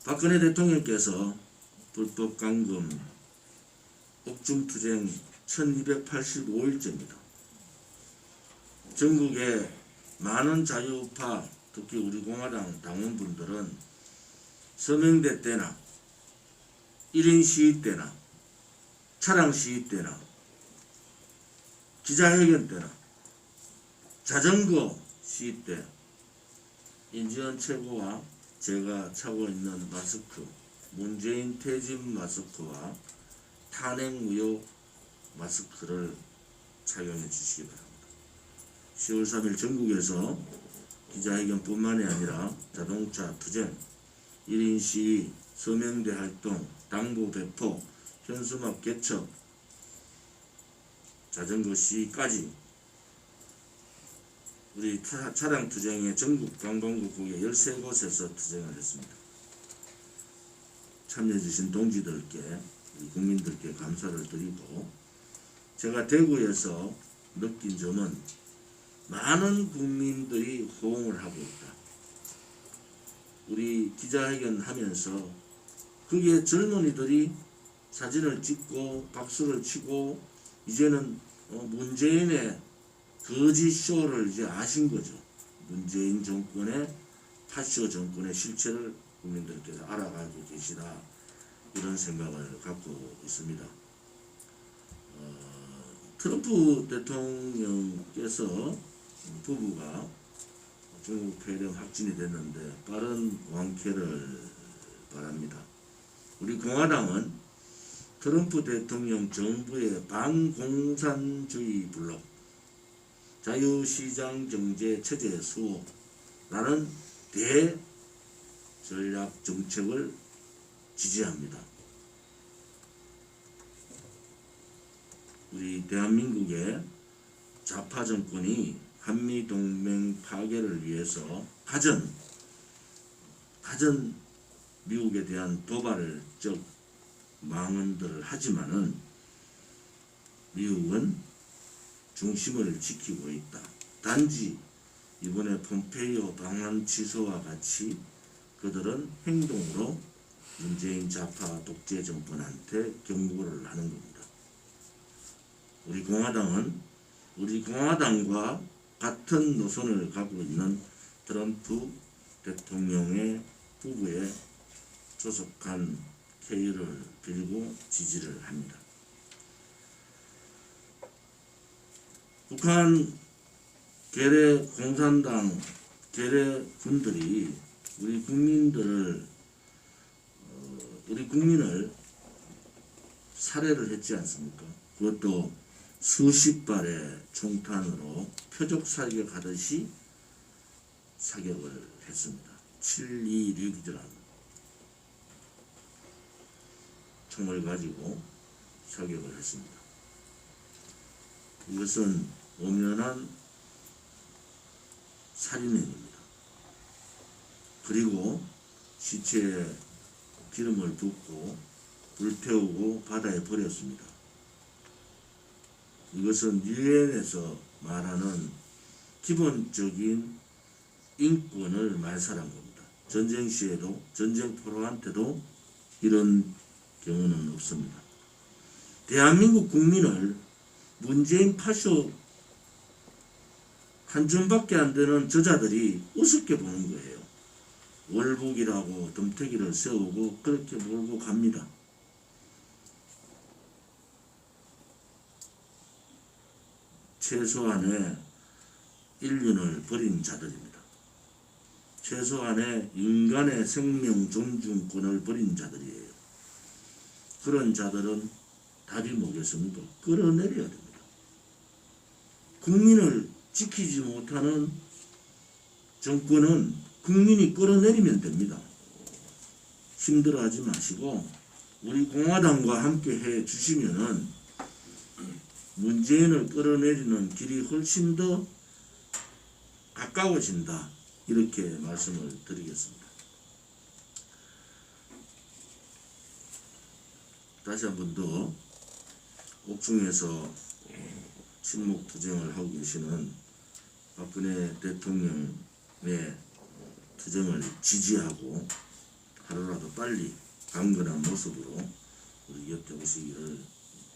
박근혜 대통령께서 불법 감금 옥중투쟁 1285일째입니다. 전국의 많은 자유우파, 특히 우리 공화당 당원분들은 서명대 때나 1인 시위 때나 차량 시위 때나 기자회견 때나 자전거 시위 때 인지현 최고와 제가 차고 있는 마스크, 문재인 퇴진 마스크와 탄핵 무효 마스크를 착용해 주시기 바랍니다. 10월 3일 전국에서 기자회견뿐만이 아니라 자동차 투쟁, 1인 시위, 서명대 활동, 당부 배포, 현수막 개척, 자전거 시위까지 우리 차량 투쟁의 전국 관광국에 13곳에서 투쟁을 했습니다. 참여해 주신 동지들께, 우리 국민들께 감사를 드리고, 제가 대구에서 느낀 점은 많은 국민들이 호응을 하고 있다. 우리 기자회견 하면서 그게 젊은이들이 사진을 찍고 박수를 치고 이제는 문재인의 거짓 쇼를 이제 아신 거죠. 문재인 정권의 파쇼 정권의 실체를 국민들께서 알아가고 계시다, 이런 생각을 갖고 있습니다. 트럼프 대통령께서 부부가 중국 폐렴 확진이 됐는데 빠른 완쾌를 바랍니다. 우리 공화당은 트럼프 대통령 정부의 반공산주의 블록, 자유시장 경제 체제 수호라는 대전략 정책을 지지합니다. 우리 대한민국의 좌파 정권이 한미동맹 파괴를 위해서 가전 미국에 대한 도발적 망언들을 하지만은 미국은 중심을 지키고 있다. 단지 이번에 폼페이오 방한 취소와 같이 그들은 행동으로 문재인 좌파 독재 정권한테 경고를 하는 겁니다. 우리 공화당과 같은 노선을 가고 있는 트럼프 대통령의 부부에 조속한 쾌유를 빌고 지지를 합니다. 북한 괴뢰 공산당 괴뢰 군들이 우리 국민을 살해를 했지 않습니까? 그것도 수십 발의 총탄으로 표적 사격하듯이 사격을 했습니다. 726이라는 총을 가지고 사격을 했습니다. 이것은 엄연한 살인행위입니다. 그리고 시체에 기름을 붓고 불태우고 바다에 버렸습니다. 이것은 유엔에서 말하는 기본적인 인권을 말살한 겁니다. 전쟁 시에도 전쟁포로한테도 이런 경우는 없습니다. 대한민국 국민을 문재인 파쇼 한 줌밖에 안 되는 저자들이 우습게 보는 거예요. 월북이라고 덤태기를 세우고 그렇게 몰고 갑니다. 최소한의 인륜을 버린 자들입니다. 최소한의 인간의 생명 존중권을 버린 자들이에요. 그런 자들은 답이 뭐겠습니까? 끌어내려야 됩니다. 국민을 지키지 못하는 정권은 국민이 끌어내리면 됩니다. 힘들어하지 마시고 우리 공화당과 함께 해 주시면은 문재인을 끌어내리는 길이 훨씬 더 가까워진다. 이렇게 말씀을 드리겠습니다. 다시 한 번 더 옥중에서 친목 투쟁을 하고 계시는 박근혜 대통령의 투쟁을 지지하고 하루라도 빨리 강건한 모습으로 우리 곁에 오시기를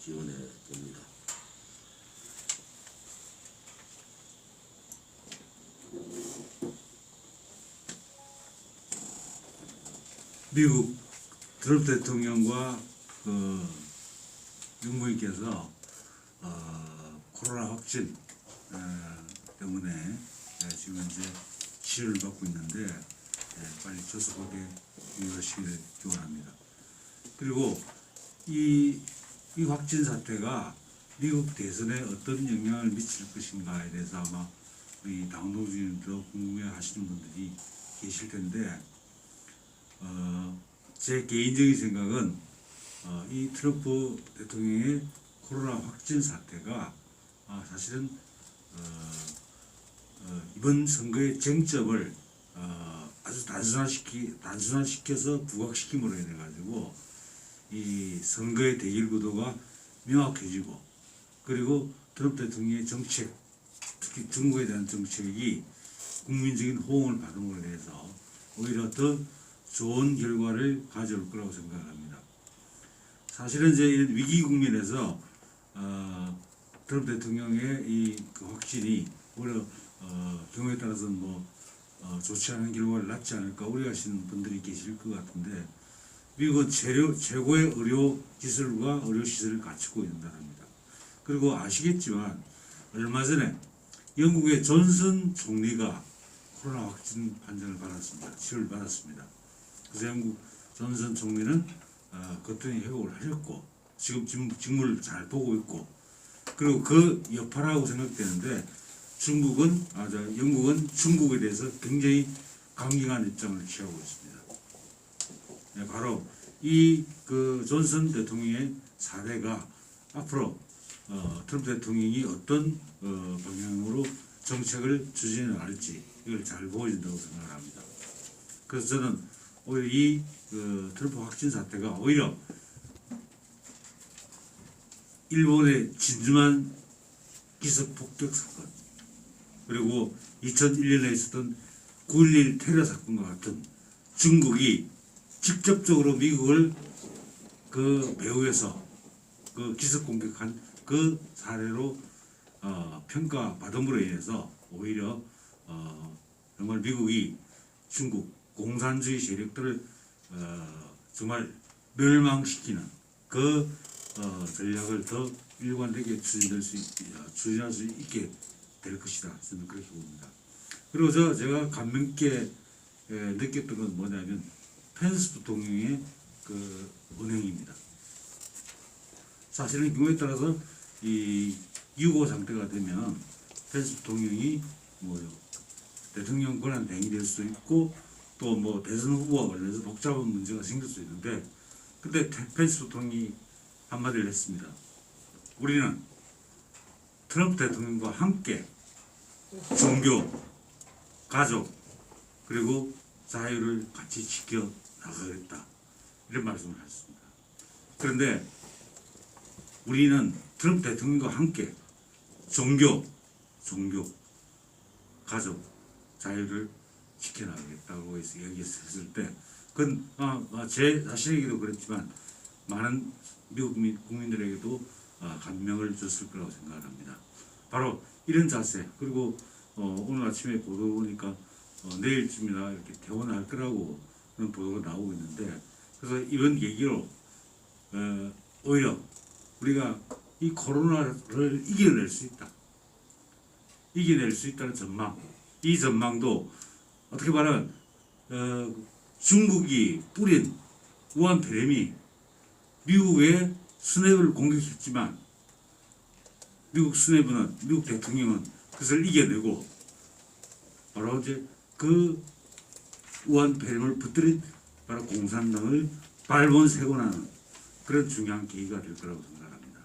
기원해 봅니다. 미국 트럼프 대통령과 영부인께서 코로나 확진 때문에 지금 현재 치료를 받고 있는데 빨리 조속하게 유의하시기를 기원합니다. 그리고 이 확진 사태가 미국 대선에 어떤 영향을 미칠 것인가에 대해서 아마 우리 당동주님도 궁금해하시는 분들이 계실 텐데 제 개인적인 생각은 이 트럼프 대통령의 코로나 확진 사태가 사실은 이번 선거의 쟁점을 아주 단순화시켜서 부각시킴으로 인해 가지고 이 선거의 대결 구도가 명확해지고 그리고 트럼프 대통령의 정책, 특히 중국에 대한 정책이 국민적인 호응을 받음으로 인해서 오히려 더 좋은 결과를 가져올 거라고 생각합니다. 사실은 이제 이런 위기 국면에서 트럼프 대통령의 그 확진이 오히려 경우에 따라서는 좋지 않은 결과를 낳지 않을까 우려하시는 분들이 계실 것 같은데 미국은 최고의 의료 기술과 의료 시설을 갖추고 있는 나라입니다. 그리고 아시겠지만 얼마 전에 영국의 존슨 총리가 코로나 확진 판정을 받았습니다. 치료를 받았습니다. 그래서 영국 존슨 총리는 거뜬히 회복을 하셨고 지금 직무를 잘 보고 있고 그리고 그 여파라고 생각되는데 영국은 중국에 대해서 굉장히 강경한 입장을 취하고 있습니다. 네, 바로 그 존슨 대통령의 사례가 앞으로 트럼프 대통령이 어떤 방향으로 정책을 추진해 나갈지 이걸 잘 보여준다고 생각합니다. 그래서 저는 오히려 트럼프 확진 사태가 오히려 일본의 진주만 기습 폭격 사건 그리고 2001년에 있었던 9.11 테러 사건과 같은 중국이 직접적으로 미국을 그 배후에서 그 기습 공격한 그 사례로 평가받음으로 인해서 오히려 정말 미국이 중국 공산주의 세력들을 정말 멸망시키는 그 전략을 더 일관되게 추진할 수 있게 될 것이다. 저는 그렇게 봅니다. 그리고 제가 감명 깊게 느꼈던 건 뭐냐면 펜스 부통령의 그 은행입니다. 사실은 경우에 따라서 이 유고 상태가 되면 펜스 부통령이 대통령 권한 대행이 될 수도 있고 또 대선 후보와 관련해서 복잡한 문제가 생길 수 있는데 근데 펜스 부통령이 한마디를 했습니다. 우리는 트럼프 대통령과 함께 종교, 가족, 그리고 자유를 같이 지켜나가겠다. 이런 말씀을 하셨습니다. 그런데 우리는 트럼프 대통령과 함께 종교, 가족, 자유를 지켜나가겠다고 얘기했을 때 그건 제 자신에게도 그렇지만 많은 미국 국민들에게도 감명을 줬을 거라고 생각을 합니다. 바로 이런 자세 그리고 오늘 아침에 보도 보니까 내일쯤이나 이렇게 퇴원할 거라고 그런 보도가 나오고 있는데 그래서 이런 계기로 오히려 우리가 이 코로나를 이겨낼 수 있다는 전망 이 전망도 어떻게 말하면 중국이 뿌린 우한 폐렴이 미국의 수뇌부를 공격했지만 미국 대통령은 그것을 이겨내고 바로 이제 그 우한 폐렴을 붙들인 바로 공산당을 발본세고 나는 그런 중요한 계기가 될 거라고 생각합니다.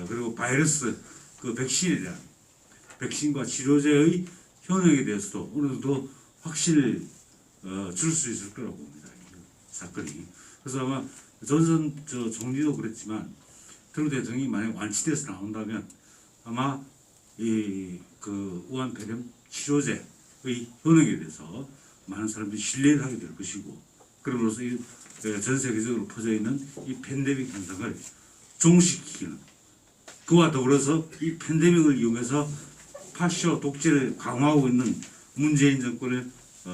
그리고 바이러스 그 백신이란 백신과 치료제의 현역에 대해서도 어느 정도 확신을 줄 수 있을 거라고 봅니다. 이 사건이. 그래서 아마 전선 총리도 그랬지만 트럼프 대통령이 만약 완치돼서 나온다면 아마 이 그 우한 폐렴 치료제의 현역에 대해서 많은 사람들이 신뢰를 하게 될 것이고, 그럼으로써 전 세계적으로 퍼져 있는 이 팬데믹 현상을 종식시키는, 그와 더불어서 이 팬데믹을 이용해서 파쇼 독재를 강화하고 있는 문재인 정권을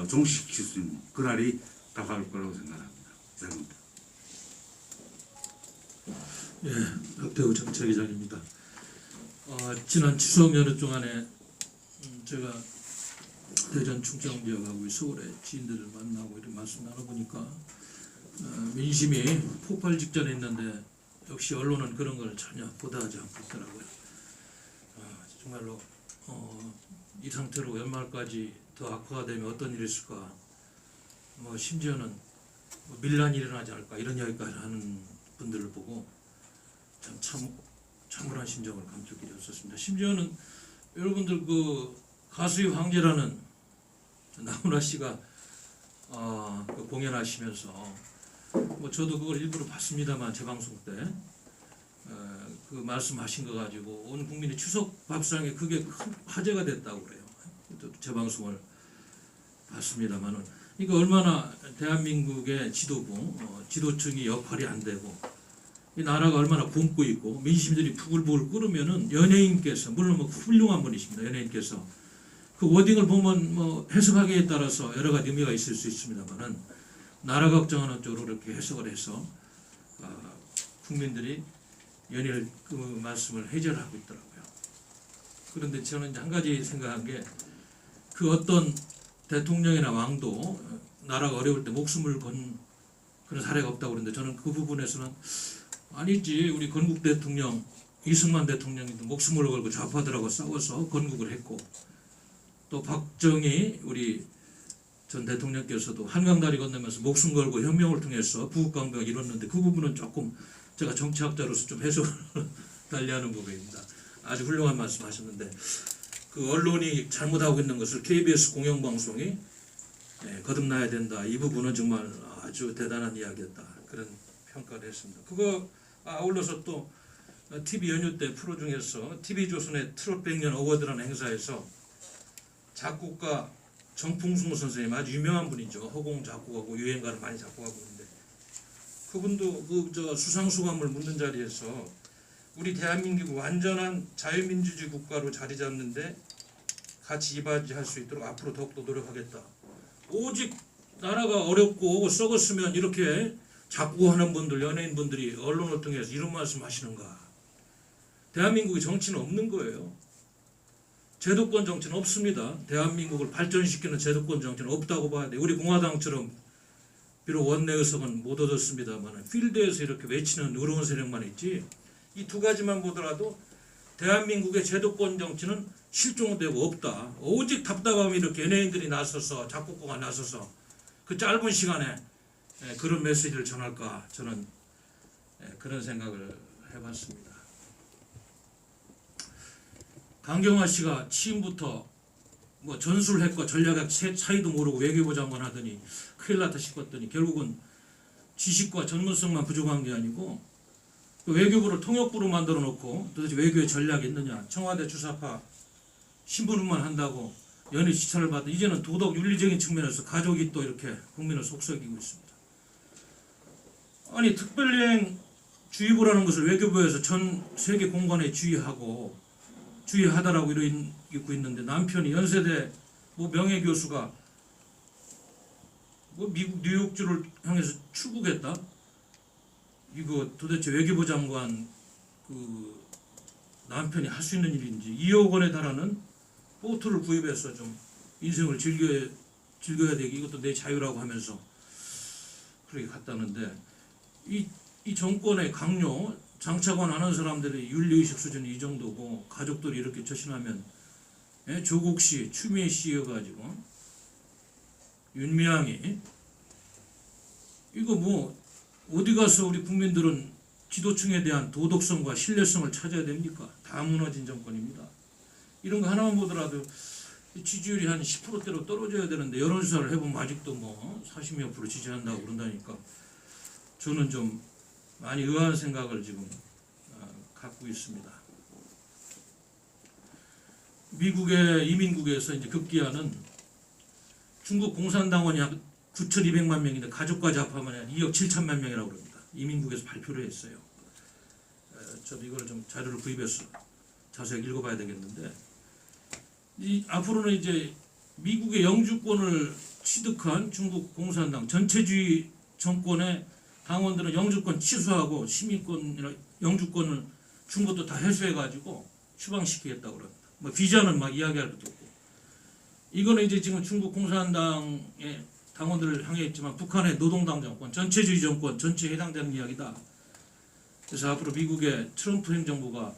종식시킬 수 있는 그날이 다가올 거라고 생각합니다. 이상입니다. 예, 박대우 정책위장입니다. 지난 추석 연휴 동안에 제가 대전 충청 지역하고 서울의 지인들을 만나고 이런 말씀 나눠보니까 민심이 폭발 직전에 있는데 역시 언론은 그런 걸 전혀 보도하지 않고 있더라고요. 정말로 이 상태로 연말까지 더 악화가 되면 어떤 일이 있을까, 뭐 심지어는 밀란이 일어나지 않을까 이런 이야기까지 하는 분들을 보고 참 참울한 심정을 감추게 되었습니다. 심지어는 여러분들 그 가수의 황제라는 나훈아 씨가 그 공연하시면서 뭐 저도 그걸 일부러 봤습니다만 재방송 때 그 말씀하신 거 가지고 온 국민이 추석 밥상에 그게 큰 화제가 됐다고 그래요. 재방송을 봤습니다만은 이거 얼마나 대한민국의 지도부 지도층이 역할이 안 되고 이 나라가 얼마나 굶고 있고 민심들이 부글부글 끓으면은 연예인께서, 물론 뭐 훌륭한 분이십니다. 연예인께서 그 워딩을 보면 뭐 해석하기에 따라서 여러 가지 의미가 있을 수 있습니다만은 나라 걱정하는 쪽으로 이렇게 해석을 해서 국민들이 연일 그 말씀을 해결하고 있더라고요. 그런데 저는 이제 한 가지 생각한 게, 그 어떤 대통령이나 왕도 나라가 어려울 때 목숨을 건 그런 사례가 없다고 그러는데, 저는 그 부분에서는 아니지, 우리 건국 대통령 이승만 대통령이 목숨을 걸고 좌파들하고 싸워서 건국을 했고, 또 박정희 우리 전 대통령께서도 한강다리 건너면서 목숨 걸고 혁명을 통해서 부국강병을 이뤘는데, 그 부분은 조금 제가 정치학자로서 좀 해석을 달리하는 부분입니다. 아주 훌륭한 말씀하셨는데, 그 언론이 잘못하고 있는 것을 KBS 공영방송이 거듭나야 된다, 이 부분은 정말 아주 대단한 이야기였다, 그런 평가를 했습니다. 그거 아울러서 또 TV 연휴 때 프로 중에서 TV조선의 트롯 100년 어워드라는 행사에서 작곡가 정풍승 선생님, 아주 유명한 분이죠. 허공 작곡하고 유행가를 많이 작곡하고 있는데, 그분도 그 수상소감을 묻는 자리에서 우리 대한민국이 완전한 자유민주주의 국가로 자리 잡는데 같이 이바지할 수 있도록 앞으로 더욱더 노력하겠다. 오직 나라가 어렵고 썩었으면 이렇게 작곡하는 분들, 연예인분들이 언론을 통해서 이런 말씀 하시는가. 대한민국의 정치는 없는 거예요. 제도권 정치는 없습니다. 대한민국을 발전시키는 제도권 정치는 없다고 봐야 돼요. 우리 공화당처럼 비록 원내 의석은 못 얻었습니다만 필드에서 이렇게 외치는 의로운 세력만 있지, 이 두 가지만 보더라도 대한민국의 제도권 정치는 실종되고 없다. 오직 답답하면 이렇게 연예인들이 나서서, 작곡가가 나서서 그 짧은 시간에 그런 메시지를 전할까, 저는 그런 생각을 해봤습니다. 강경화 씨가 취임부터 뭐 전술핵과 전략핵 차이도 모르고 외교부 장관 하더니 큰일 났다 싶었더니 결국은 지식과 전문성만 부족한 게 아니고 그 외교부를 통역부로 만들어 놓고 도대체 외교의 전략이 있느냐, 청와대 주사파 신분만 한다고 연일 시찰을 받아 이제는 도덕 윤리적인 측면에서 가족이 또 이렇게 국민을 속썩이고 있습니다. 아니 특별여행 주의보라는 것을 외교부에서 전 세계 공간에 주의하다라고 이러고 있는데, 남편이 연세대 뭐 명예교수가 뭐 미국 뉴욕주를 향해서 출국했다? 이거 도대체 외교부 장관 그 남편이 할 수 있는 일인지, 2억 원에 달하는 보트를 구입해서 좀 인생을 즐겨야 되기, 이것도 내 자유라고 하면서 그렇게 갔다는데, 이 정권의 강요, 장차관 하는 사람들의 윤리의식 수준이 이 정도고 가족들이 이렇게 처신하면 조국 씨, 추미애 씨여가지고 윤미향이 이거 뭐 어디 가서 우리 국민들은 지도층에 대한 도덕성과 신뢰성을 찾아야 됩니까? 다 무너진 정권입니다. 이런 거 하나만 보더라도 지지율이 한 10%대로 떨어져야 되는데 여론조사를 해보면 아직도 뭐 40몇 프로 지지한다고 그런다니까 저는 좀 많이 의아한 생각을 지금 갖고 있습니다. 미국의 이민국에서 이제 급기야는 중국 공산당원이 한 9,200만 명인데 가족까지 합하면 한 2억 7천만 명이라고 그럽니다. 이민국에서 발표를 했어요. 저도 이걸 좀 자료를 구입해서 자세히 읽어봐야 되겠는데 앞으로는 이제 미국의 영주권을 취득한 중국 공산당 전체주의 정권의 당원들은 영주권 취소하고 시민권이나 영주권을 준 것도 다 해소해가지고 추방시키겠다고 그럽니다. 뭐 비자는 막 이야기할 것도 없고 이거는 이제 지금 중국 공산당의 당원들을 향해 있지만 북한의 노동당 정권, 전체주의 정권 전체에 해당되는 이야기다. 그래서 앞으로 미국의 트럼프 행정부가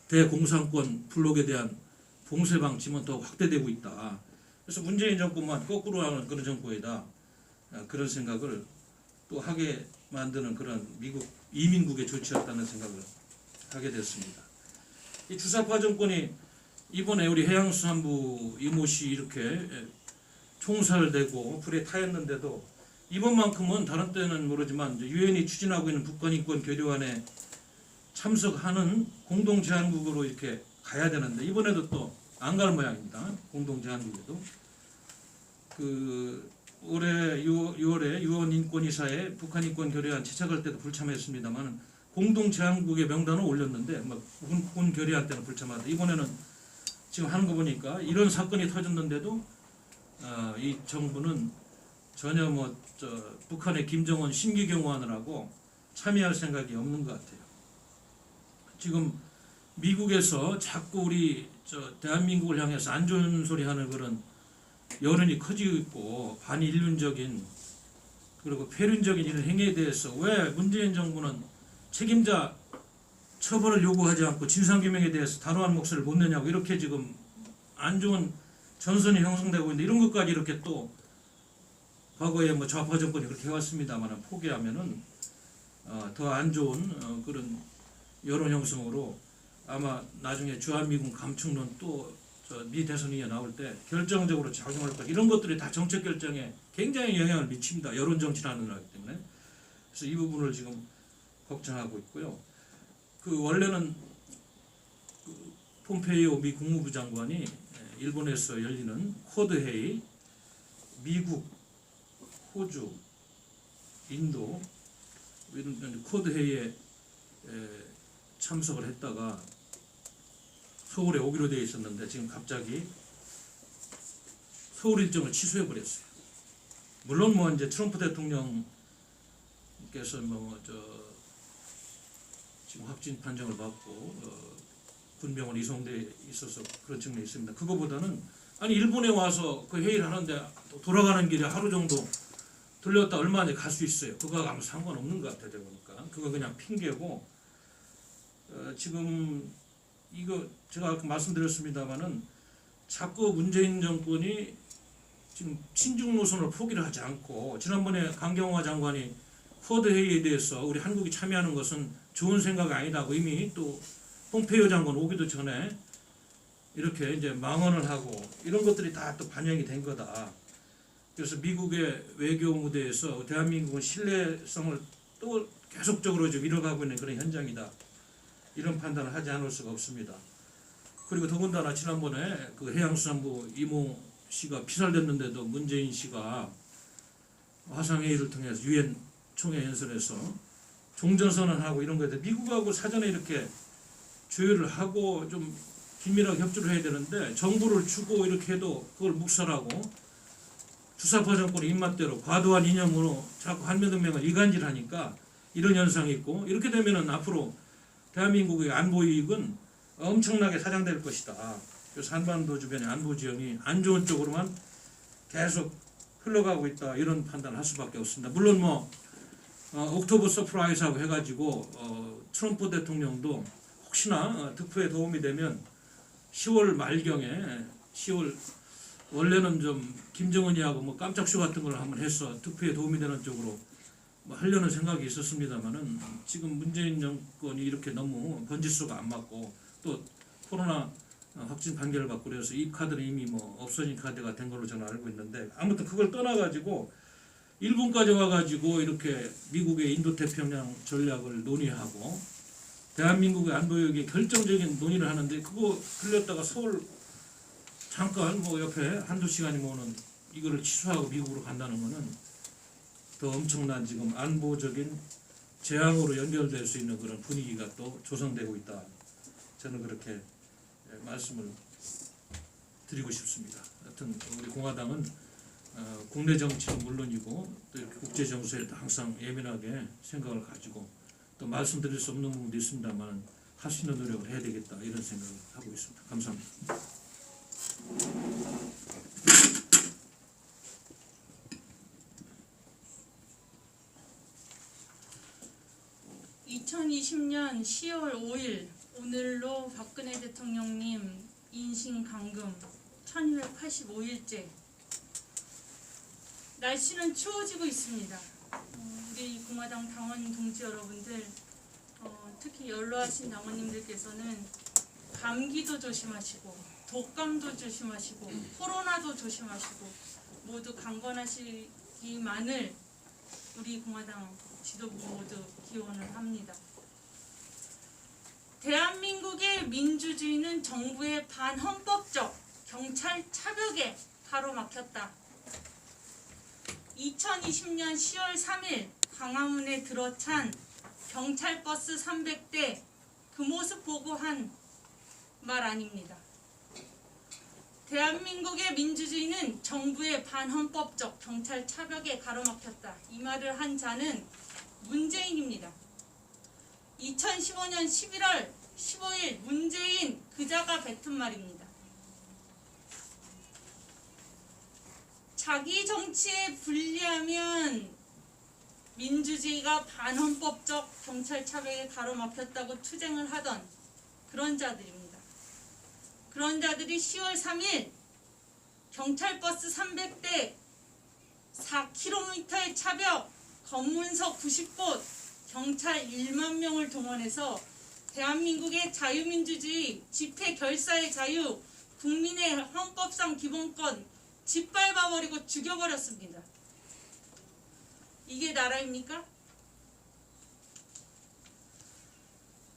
대공산권 블록에 대한 봉쇄 방침은 더 확대되고 있다. 그래서 문재인 정권만 거꾸로 하는 그런 정권이다. 그런 생각을 또 하게 만드는 그런 미국 이민국의 조치였다는 생각을 하게 됐습니다. 이 주사파 정권이 이번에 우리 해양수산부 이모 씨 이렇게 총살되고 불에 타였는데도 이번만큼은 다른 때는 모르지만 유엔이 추진하고 있는 북한 인권 교류안에 참석하는 공동 제안국으로 이렇게 가야 되는데 이번에도 또 안 갈 모양입니다. 공동 제안국에도 올해 6월에 유엔 인권이사에 북한 인권 교류안 채택할 때도 불참했습니다만 공동 제안국의 명단을 올렸는데 군 교류안 때는 불참하다. 이번에는 지금 하는 거 보니까 이런 사건이 터졌는데도 이 정부는 전혀 북한의 김정은 심기경호하느라고 참여할 생각이 없는 것 같아요. 지금 미국에서 자꾸 우리 대한민국을 향해서 안 좋은 소리 하는 그런 여론이 커지고 있고 반인륜적인 그리고 폐륜적인 이런 행위에 대해서 왜 문재인 정부는 책임자 처벌을 요구하지 않고 진상규명에 대해서 단호한 목소리를 못 내냐고 이렇게 지금 안 좋은 전선이 형성되고 있는데 이런 것까지 이렇게 또 과거에 좌파 정권이 그렇게 해왔습니다만 포기하면은 더 안 좋은 그런 여론 형성으로 아마 나중에 주한미군 감축론 또 미 대선이 나올 때 결정적으로 작용할 것 이런 것들이 다 정책 결정에 굉장히 영향을 미칩니다. 여론 정치라는 거기 때문에 그래서 이 부분을 지금 걱정하고 있고요. 원래는 폼페이오 미 국무부 장관이 일본에서 열리는 쿼드 회의 미국, 호주, 인도 이런 쿼드 회의에 참석을 했다가 서울에 오기로 되어 있었는데 지금 갑자기 서울 일정을 취소해 버렸어요. 물론 이제 트럼프 대통령께서 지금 확진 판정을 받고 군병원 이송돼 있어서 그런 측면이 있습니다. 그거보다는 아니 일본에 와서 그 회의를 하는데 돌아가는 길에 하루 정도 들렸다 얼마 전에 갈 수 있어요. 그거하고 아무 상관없는 것 같아요. 보니까 그거 그냥 핑계고 지금 이거 제가 아까 말씀드렸습니다마는 자꾸 문재인 정권이 지금 친중 노선을 포기를 하지 않고 지난번에 강경화 장관이 쿼드 회의에 대해서 우리 한국이 참여하는 것은 좋은 생각이 아니다고 이미 또 폼페이오 장관 오기도 전에 이렇게 이제 망언을 하고 이런 것들이 다 또 반영이 된 거다. 그래서 미국의 외교 무대에서 대한민국은 신뢰성을 또 계속적으로 좀 잃어가고 있는 그런 현장이다. 이런 판단을 하지 않을 수가 없습니다. 그리고 더군다나 지난번에 그 해양수산부 이모 씨가 피살됐는데도 문재인 씨가 화상회의를 통해서 유엔 총회 연설에서 종전선언하고 이런 거에 대해 미국하고 사전에 이렇게 조율을 하고 좀 긴밀하게 협조를 해야 되는데 정부를 주고 이렇게 해도 그걸 묵살하고 주사파 정권의 입맛대로 과도한 이념으로 자꾸 한미동맹을 이간질하니까 이런 현상이 있고 이렇게 되면은 앞으로 대한민국의 안보 이익은 엄청나게 사장될 것이다. 그래서 한반도 주변의 안보 지형이 안 좋은 쪽으로만 계속 흘러가고 있다. 이런 판단을 할 수밖에 없습니다. 물론 옥토버 서프라이즈하고 해가지고 트럼프 대통령도 혹시나 득표에 도움이 되면 10월 말경에 10월 원래는 좀 김정은이하고 깜짝쇼 같은 걸 한번 해서 득표에 도움이 되는 쪽으로 뭐 하려는 생각이 있었습니다만은 지금 문재인 정권이 이렇게 너무 번지수가 안 맞고 또 코로나 확진 판결을 받고 그래서 이 카드는 이미 뭐 없어진 카드가 된 걸로 저는 알고 있는데 아무튼 그걸 떠나가지고 일본까지 와가지고 이렇게 미국의 인도태평양 전략을 논의하고 대한민국의 안보역에 결정적인 논의를 하는데 그거 들렸다가 서울 잠깐 뭐 옆에 한두 시간이 모는 이거를 취소하고 미국으로 간다는 거는 더 엄청난 지금 안보적인 재앙으로 연결될 수 있는 그런 분위기가 또 조성되고 있다. 저는 그렇게 말씀을 드리고 싶습니다. 하여튼 우리 공화당은 국내 정치는 물론이고 또 이렇게 국제 정세에 항상 예민하게 생각을 가지고 또 말씀드릴 수 없는 부분도 있습니다만 할 수 있는 노력을 해야 되겠다 이런 생각을 하고 있습니다. 감사합니다. 2020년 10월 5일 오늘로 박근혜 대통령님 인신 감금 1285일째. 날씨는 추워지고 있습니다. 우리 공화당 당원 동지 여러분들, 특히 연로하신 당원님들께서는 감기도 조심하시고 독감도 조심하시고 코로나도 조심하시고 모두 강건하시기만을 우리 공화당 지도부 모두 기원을 합니다. 대한민국의 민주주의는 정부의 반헌법적 경찰 차벽에 가로막혔다. 2020년 10월 3일 광화문에 들어찬 경찰버스 300대 그 모습 보고 한 말 아닙니다. 대한민국의 민주주의는 정부의 반헌법적 경찰 차벽에 가로막혔다. 이 말을 한 자는 문재인입니다. 2015년 11월 15일 문재인 그자가 뱉은 말입니다. 자기 정치에 불리하면 민주주의가 반헌법적 경찰 차벽에 가로막혔다고 투쟁을 하던 그런 자들입니다. 그런 자들이 10월 3일 경찰버스 300대 4km의 차벽, 검문소 90곳, 경찰 1만 명을 동원해서 대한민국의 자유민주주의, 집회 결사의 자유, 국민의 헌법상 기본권 짓밟아버리고 죽여버렸습니다. 이게 나라입니까?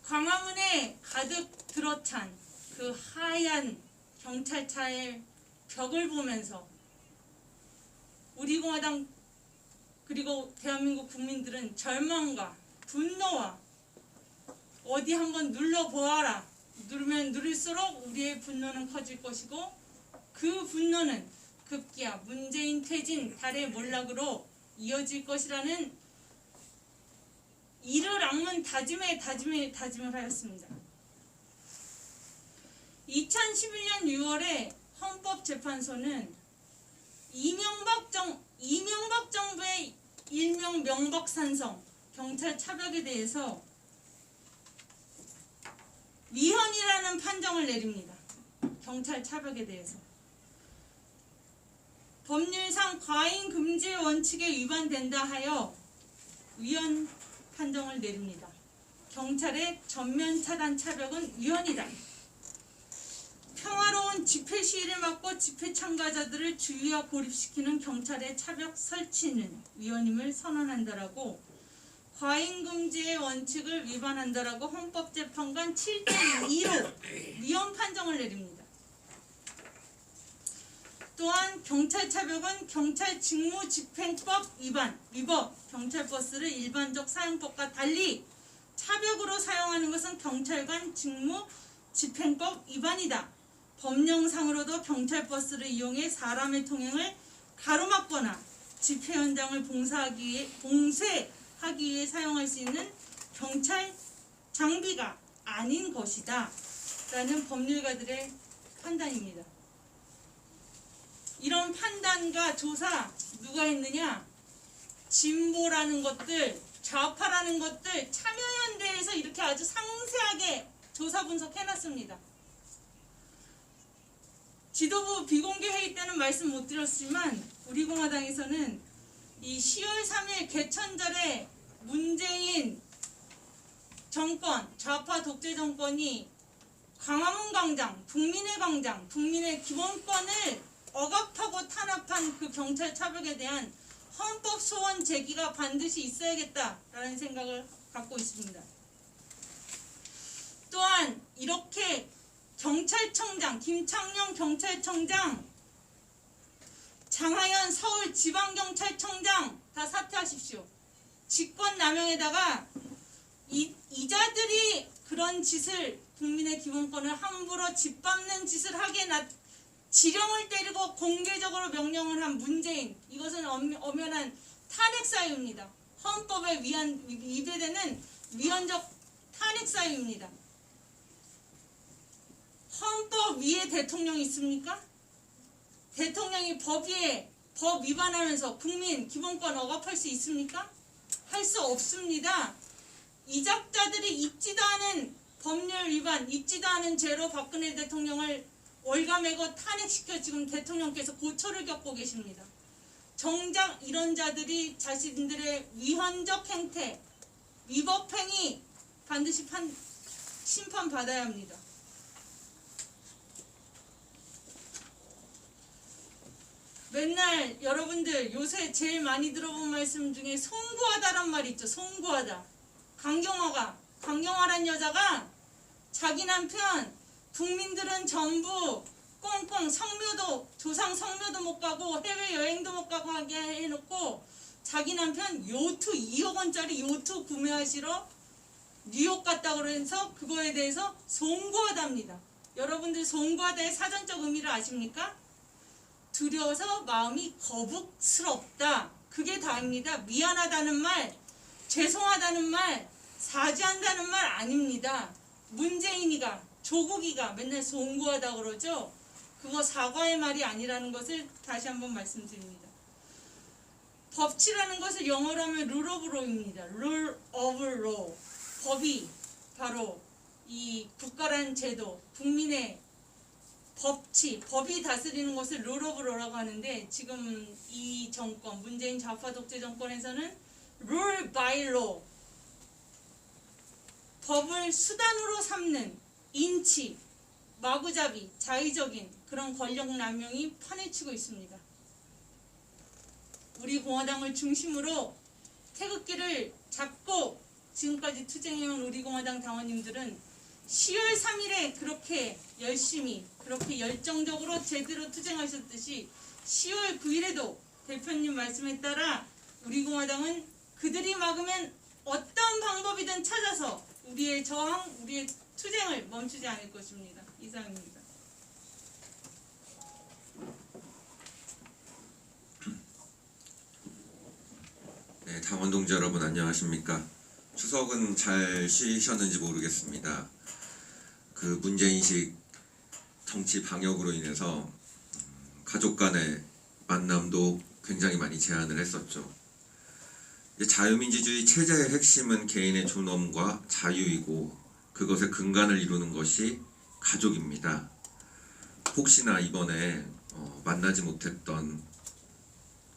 광화문에 가득 들어찬 그 하얀 경찰차의 벽을 보면서 우리 공화당 그리고 대한민국 국민들은 절망과 분노와 어디 한번 눌러보아라. 누르면 누를수록 우리의 분노는 커질 것이고 그 분노는 급기야 문재인 퇴진 달의 몰락으로 이어질 것이라는 이를 악문 다짐을 하였습니다. 2011년 6월에 헌법재판소는 이명박 정부의 일명 명박산성 경찰 차벽에 대해서 위헌이라는 판정을 내립니다. 경찰 차벽에 대해서. 법률상 과잉 금지 원칙에 위반된다 하여 위헌 판정을 내립니다. 경찰의 전면 차단 차벽은 위헌이다. 평화로운 집회 시위를 막고 집회 참가자들을 주의와 고립시키는 경찰의 차벽 설치는 위헌임을 선언한다라고 과잉 금지의 원칙을 위반한다라고 헌법재판관 7대2로 위헌 판정을 내립니다. 또한 경찰 차벽은 경찰 직무집행법 위법, 경찰버스를 일반적 사용법과 달리 차벽으로 사용하는 것은 경찰관 직무집행법 위반이다. 법령상으로도 경찰버스를 이용해 사람의 통행을 가로막거나 집회 현장을 봉쇄하기 위해 사용할 수 있는 경찰 장비가 아닌 것이다. 라는 법률가들의 판단입니다. 이런 판단과 조사 누가 했느냐? 진보라는 것들, 좌파라는 것들, 참여연대에서 이렇게 아주 상세하게 조사 분석해놨습니다. 지도부 비공개 회의 때는 말씀 못 드렸지만 우리 공화당에서는 이 10월 3일 개천절에 문재인 정권, 좌파 독재 정권이 광화문 광장, 국민의 광장, 국민의 기본권을 억압하고 탄압한 그 경찰 차벽에 대한 헌법 소원 제기가 반드시 있어야겠다라는 생각을 갖고 있습니다. 또한 이렇게 경찰청장, 김창룡 경찰청장, 장하연 서울지방경찰청장 다 사퇴하십시오. 직권남용에다가 이자들이 그런 짓을, 국민의 기본권을 함부로 짓밟는 짓을 하게 지령을 때리고 공개적으로 명령을 한 문재인, 이것은 엄연한 탄핵 사유입니다. 헌법에 위배되는 위헌적 탄핵 사유입니다. 헌법 위에 대통령이 있습니까? 대통령이 법 위반하면서 국민 기본권 억압할 수 있습니까? 할 수 없습니다. 이작자들이 잊지도 않은 법률 위반, 잊지도 않은 죄로 박근혜 대통령을 올가매고 탄핵시켜 지금 대통령께서 고초를 겪고 계십니다. 정작 이런 자들이 자신들의 위헌적 행태, 위법행위 반드시 심판받아야 합니다. 맨날 여러분들 요새 제일 많이 들어본 말씀 중에 송구하다란 말이 있죠. 송구하다. 강경화란 여자가 자기 남편 국민들은 전부 꽁꽁 조상 성묘도 못 가고 해외여행도 못 가고 하게 해놓고 자기 남편 요트 2억 원짜리 요트 구매하시러 뉴욕 갔다 그래서 그거에 대해서 송구하답니다. 여러분들 송구하다의 사전적 의미를 아십니까? 두려워서 마음이 거북스럽다. 그게 다입니다. 미안하다는 말, 죄송하다는 말, 사죄한다는 말 아닙니다. 문재인이가, 조국이가 맨날 송구하다 그러죠. 그거 사과의 말이 아니라는 것을 다시 한번 말씀드립니다. 법치라는 것을 영어로 하면 rule of law입니다. rule of law. 법이 바로 이 국가라는 제도, 국민의 법이 다스리는 것을 rule of law라고 하는데, 지금 이 정권, 문재인 좌파 독재 정권에서는 rule by law, 법을 수단으로 삼는 인치, 마구잡이, 자의적인 그런 권력 남용이 판을 치고 있습니다. 우리 공화당을 중심으로 태극기를 잡고 지금까지 투쟁해온 우리 공화당 당원님들은 10월 3일에 그렇게 열심히, 그렇게 열정적으로 제대로 투쟁하셨듯이 10월 9일에도 대표님 말씀에 따라 우리 공화당은 그들이 막으면 어떤 방법이든 찾아서 우리의 저항, 우리의 투쟁을 멈추지 않을 것입니다. 이상입니다. 네, 당원 동지 여러분 안녕하십니까? 추석은 잘 쉬셨는지 모르겠습니다. 그 문재인식 정치 방역으로 인해서 가족 간의 만남도 굉장히 많이 제한을 했었죠. 자유민주주의 체제의 핵심은 개인의 존엄과 자유이고 그것의 근간을 이루는 것이 가족입니다. 혹시나 이번에 만나지 못했던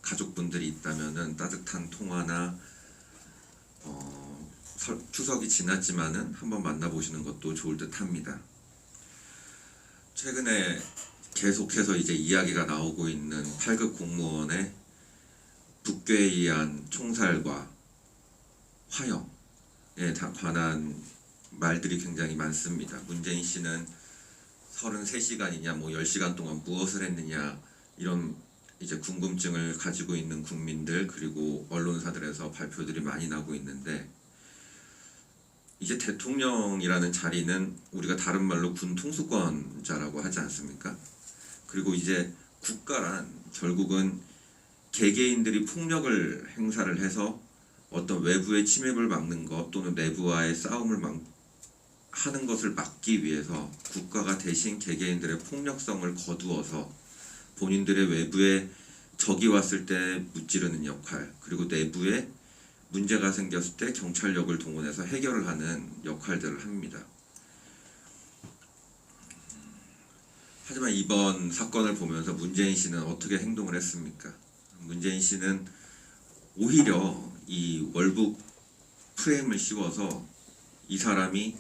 가족분들이 있다면은 따뜻한 통화나 추석이 지났지만은 한번 만나보시는 것도 좋을 듯합니다. 최근에 계속해서 이제 이야기가 나오고 있는 8급 공무원의 북괴에 의한 총살과 화형에 관한 말들이 굉장히 많습니다. 문재인 씨는 33시간이냐 10시간 동안 무엇을 했느냐 이런 이제 궁금증을 가지고 있는 국민들 그리고 언론사들에서 발표들이 많이 나고 있는데, 이제 대통령이라는 자리는 우리가 다른 말로 군 통수권자라고 하지 않습니까? 그리고 이제 국가란 결국은 개개인들이 폭력을 행사를 해서 어떤 외부의 침입을 막는 것 또는 내부와의 싸움을 하는 것을 막기 위해서 국가가 대신 개개인들의 폭력성을 거두어서 본인들의 외부에 적이 왔을 때 무찌르는 역할, 그리고 내부에 문제가 생겼을 때 경찰력을 동원해서 해결을 하는 역할들을 합니다. 하지만 이번 사건을 보면서 문재인 씨는 어떻게 행동을 했습니까? 문재인 씨는 오히려 이 월북 프레임을 씌워서 이 사람이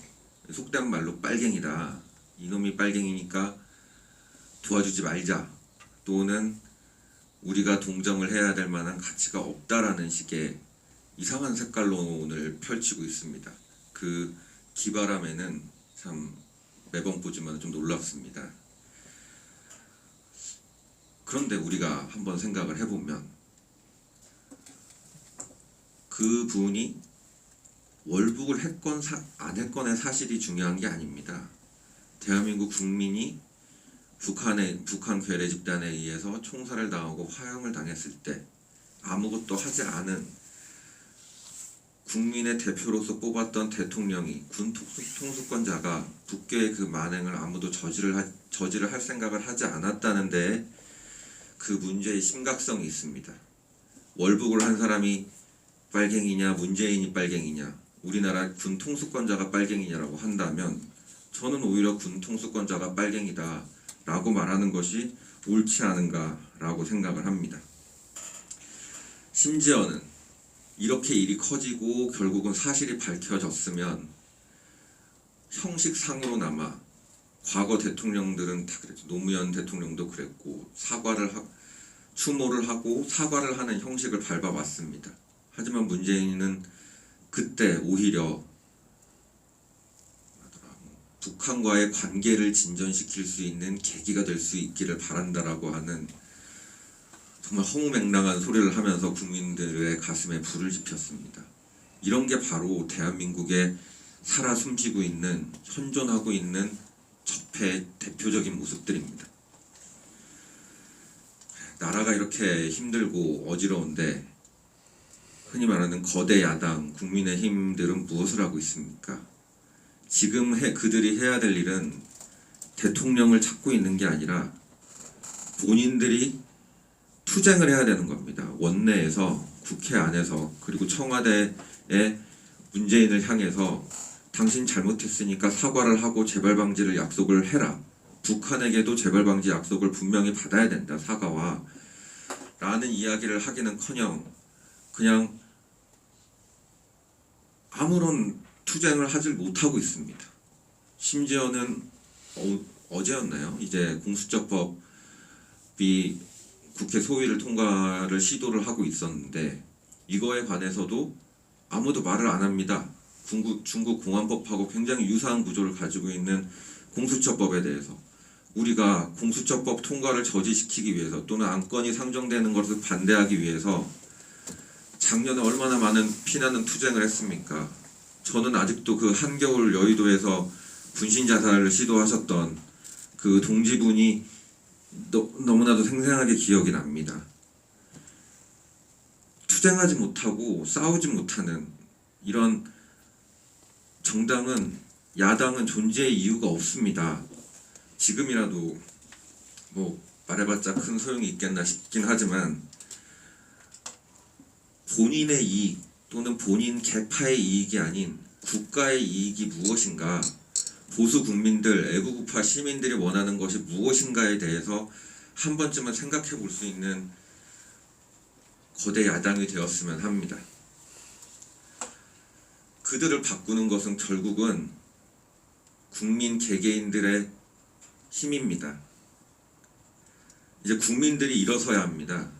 속된 말로 빨갱이다, 이놈이 빨갱이니까 도와주지 말자, 또는 우리가 동정을 해야 될 만한 가치가 없다라는 식의 이상한 색깔론을 펼치고 있습니다. 그 기바람에는 참 매번 보지만 좀 놀랍습니다. 그런데 우리가 한번 생각을 해보면 그 분이 월북을 했건 안 했건의 사실이 중요한 게 아닙니다. 대한민국 국민이 북한 괴뢰 집단에 의해서 총살을 당하고 화형을 당했을 때 아무것도 하지 않은 국민의 대표로서 뽑았던 대통령이 군 통수권자가 북괴의 그 만행을 아무도 저지를 할 생각을 하지 않았다는 데 그 문제의 심각성이 있습니다. 월북을 한 사람이 빨갱이냐, 문재인이 빨갱이냐, 우리나라 군 통수권자가 빨갱이냐라고 한다면 저는 오히려 군 통수권자가 빨갱이다 라고 말하는 것이 옳지 않은가라고 생각을 합니다. 심지어는 이렇게 일이 커지고 결국은 사실이 밝혀졌으면 형식상으로나마 과거 대통령들은 다 그랬죠. 노무현 대통령도 그랬고 추모를 하고 사과를 하는 형식을 밟아왔습니다. 하지만 문재인은 그때 오히려 북한과의 관계를 진전시킬 수 있는 계기가 될 수 있기를 바란다라고 하는 정말 허무맹랑한 소리를 하면서 국민들의 가슴에 불을 지폈습니다. 이런 게 바로 대한민국에 살아 숨지고 있는, 현존하고 있는 적폐의 대표적인 모습들입니다. 나라가 이렇게 힘들고 어지러운데 흔히 말하는 거대 야당 국민의힘들은 무엇을 하고 있습니까? 지금 그들이 해야 될 일은 대통령을 찾고 있는 게 아니라 본인들이 투쟁을 해야 되는 겁니다. 원내에서, 국회 안에서, 그리고 청와대의 문재인을 향해서 당신 잘못했으니까 사과를 하고 재발방지를 약속을 해라. 북한에게도 재발방지 약속을 분명히 받아야 된다. 사과와 라는 이야기를 하기는커녕 그냥 아무런 투쟁을 하질 못하고 있습니다. 심지어는 어제였나요? 이제 공수처법이 국회 소위를 통과를 시도를 하고 있었는데 이거에 관해서도 아무도 말을 안 합니다. 중국 공안법하고 굉장히 유사한 구조를 가지고 있는 공수처법에 대해서 우리가 공수처법 통과를 저지시키기 위해서 또는 안건이 상정되는 것을 반대하기 위해서 작년에 얼마나 많은 피나는 투쟁을 했습니까? 저는 아직도 그 한겨울 여의도에서 분신자살을 시도하셨던 그 동지분이 너무나도 생생하게 기억이 납니다. 투쟁하지 못하고 싸우지 못하는 이런 정당은, 야당은 존재의 이유가 없습니다. 지금이라도 뭐 말해봤자 큰 소용이 있겠나 싶긴 하지만 본인의 이익 또는 본인 계파의 이익이 아닌 국가의 이익이 무엇인가, 보수 국민들, 애국우파 시민들이 원하는 것이 무엇인가에 대해서 한 번쯤은 생각해 볼 수 있는 거대 야당이 되었으면 합니다. 그들을 바꾸는 것은 결국은 국민 개개인들의 힘입니다. 이제 국민들이 일어서야 합니다.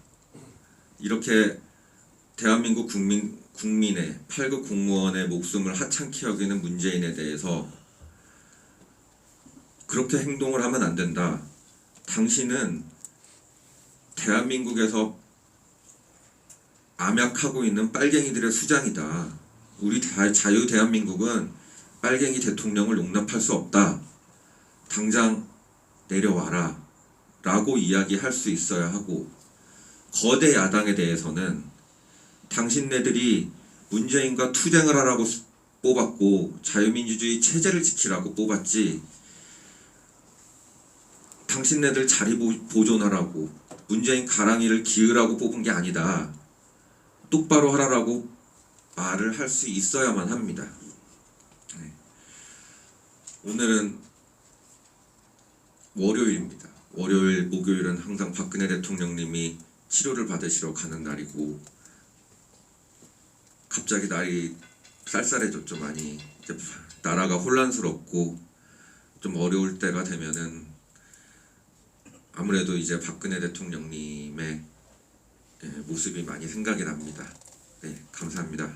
이렇게 대한민국 국민의 8급 공무원의 목숨을 하찮게 여기는 문재인에 대해서 그렇게 행동을 하면 안 된다. 당신은 대한민국에서 암약하고 있는 빨갱이들의 수장이다. 우리 자유 대한민국은 빨갱이 대통령을 용납할 수 없다. 당장 내려와라 라고 이야기할 수 있어야 하고, 거대 야당에 대해서는 당신네들이 문재인과 투쟁을 하라고 뽑았고 자유민주주의 체제를 지키라고 뽑았지, 당신네들 자리 보존하라고 문재인 가랑이를 기으라고 뽑은 게 아니다. 똑바로 하라라고 말을 할 수 있어야만 합니다. 네. 오늘은 월요일입니다. 월요일, 목요일은 항상 박근혜 대통령님이 치료를 받으시러 가는 날이고 갑자기 날이 쌀쌀해졌죠. 많이 이제 나라가 혼란스럽고 좀 어려울 때가 되면은 아무래도 이제 박근혜 대통령님의 모습이 많이 생각이 납니다. 네, 감사합니다.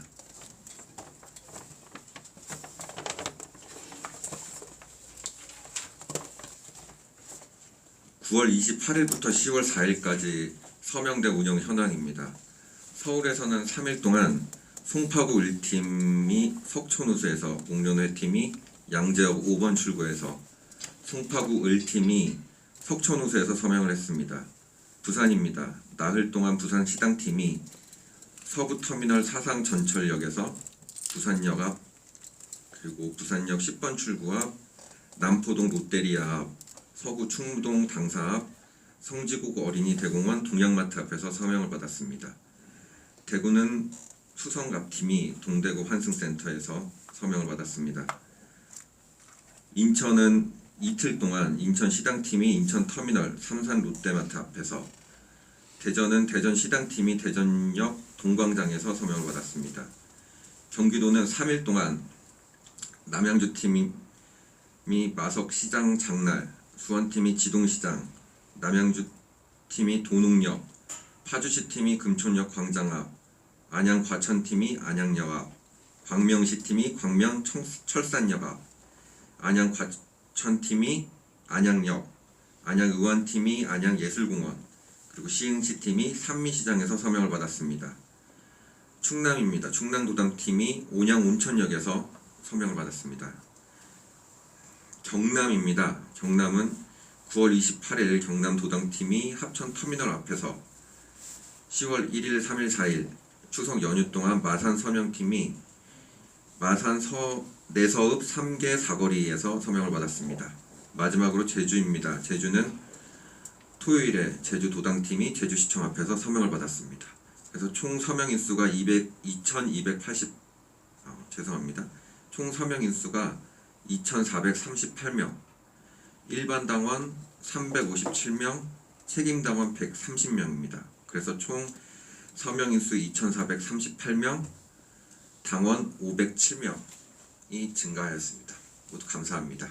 (9월 28일부터 10월 4일까지) 서명대 운영 현황입니다. 서울에서는 3일 동안 송파구 1팀이 석촌호수에서, 옥련회팀이 양재역 5번 출구에서, 송파구 1팀이 석촌호수에서 서명을 했습니다. 부산입니다. 나흘 동안 부산시당팀이 서부터미널 사상전철역에서 부산역 앞, 그리고 부산역 10번 출구 앞, 남포동 롯데리아 앞, 서구 충무동 당사 앞, 성지국 어린이대공원 동양마트 앞에서 서명을 받았습니다. 대구는 수성갑팀이 동대구 환승센터에서 서명을 받았습니다. 인천은 이틀 동안 인천시당팀이 인천터미널 삼산 롯데마트 앞에서, 대전은 대전시당팀이 대전역 동광장에서 서명을 받았습니다. 경기도는 3일 동안 남양주팀이 마석시장 장날, 수원팀이 지동시장, 남양주팀이 도농역, 파주시팀이 금촌역 광장 앞, 안양 과천팀이 안양역 앞, 광명시팀이 광명 철산역 앞, 안양 과천팀이 안양역, 안양의원팀이 안양예술공원, 그리고 시흥시팀이 산미시장에서 서명을 받았습니다. 충남입니다. 충남도당팀이 온양온천역에서 서명을 받았습니다. 경남입니다. 경남은 9월 28일 경남도당팀이 합천터미널 앞에서, 10월 1일, 3일, 4일 추석 연휴 동안 마산 서명팀이 마산 내서읍 3개 사거리에서 서명을 받았습니다. 마지막으로 제주입니다. 제주는 토요일에 제주도당팀이 제주시청 앞에서 서명을 받았습니다. 그래서 총 서명인수가 2,438명, 일반당원 357명, 책임당원 130명입니다. 그래서 총 서명인수 2,438명, 당원 507명이 증가하였습니다. 모두 감사합니다.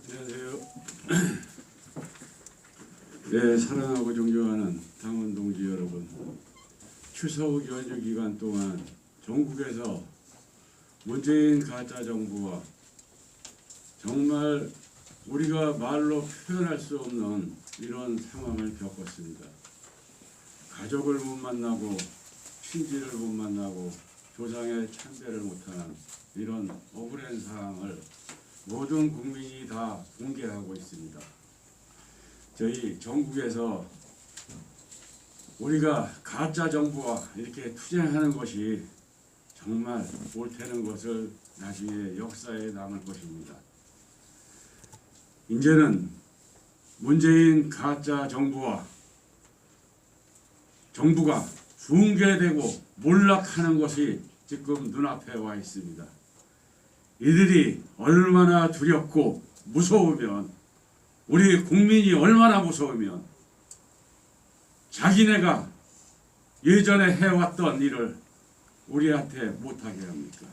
안녕하세요. 네, 사랑하고 존경하는 당원 동지 여러분, 추석 연휴 기간 동안 전국에서 문재인 가짜 정부와 정말 우리가 말로 표현할 수 없는 이런 상황을 겪었습니다. 가족을 못 만나고 친지를 못 만나고 조상의 참배를 못하는 이런 억울한 상황을 모든 국민이 다 공개하고 있습니다. 저희 전국에서 우리가 가짜 정부와 이렇게 투쟁하는 것이 정말 옳다는 것을 나중에 역사에 남을 것입니다. 이제는 문재인 가짜 정부가 붕괴되고 몰락하는 것이 지금 눈앞에 와 있습니다. 이들이 얼마나 두렵고 무서우면, 우리 국민이 얼마나 무서우면 자기네가 예전에 해왔던 일을 우리한테 못하게 합니까?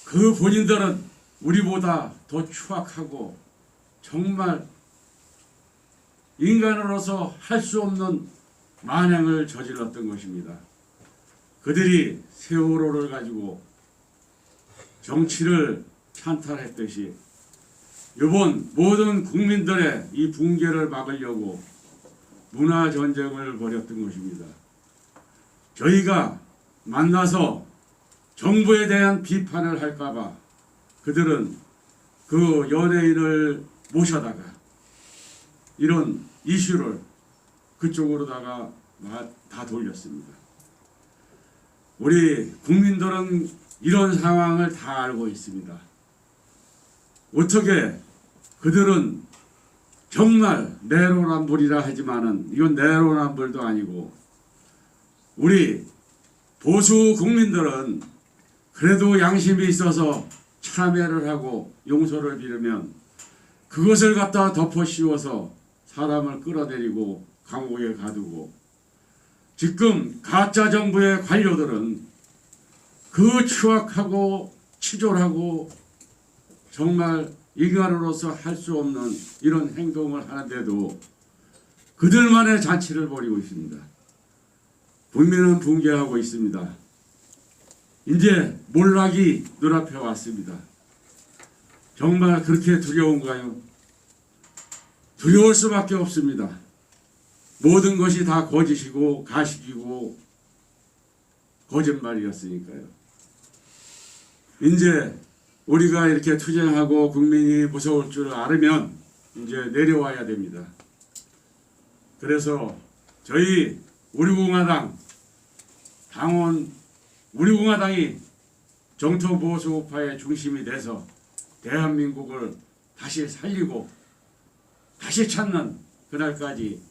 그 본인들은 우리보다 더 추악하고 정말 인간으로서 할 수 없는 만행을 저질렀던 것입니다. 그들이 세월호를 가지고 정치를 찬탈했듯이 이번 모든 국민들의 이 붕괴를 막으려고 문화전쟁을 벌였던 것입니다. 저희가 만나서 정부에 대한 비판을 할까봐 그들은 그 연예인을 모셔다가 이런 이슈를 그쪽으로다가 다 돌렸습니다. 우리 국민들은 이런 상황을 다 알고 있습니다. 어떻게 그들은 정말 내로남불이라 하지만은 이건 내로남불도 아니고, 우리 보수 국민들은 그래도 양심이 있어서 참회를 하고 용서를 빌으면 그것을 갖다 덮어 씌워서 사람을 끌어내리고 감옥에 가두고 지금 가짜 정부의 관료들은 그 추악하고 치졸하고 정말 인간으로서 할 수 없는 이런 행동을 하는데도 그들만의 잔치를 벌이고 있습니다. 국민은 붕괴하고 있습니다. 이제 몰락이 눈앞에 왔습니다. 정말 그렇게 두려운가요? 두려울 수밖에 없습니다. 모든 것이 다 거짓이고 가식이고 거짓말이었으니까요. 이제 우리가 이렇게 투쟁하고 국민이 무서울 줄 알으면 이제 내려와야 됩니다. 그래서 저희 우리공화당 당원 우리공화당이 정토보수우파의 중심이 돼서 대한민국을 다시 살리고 다시 찾는 그날까지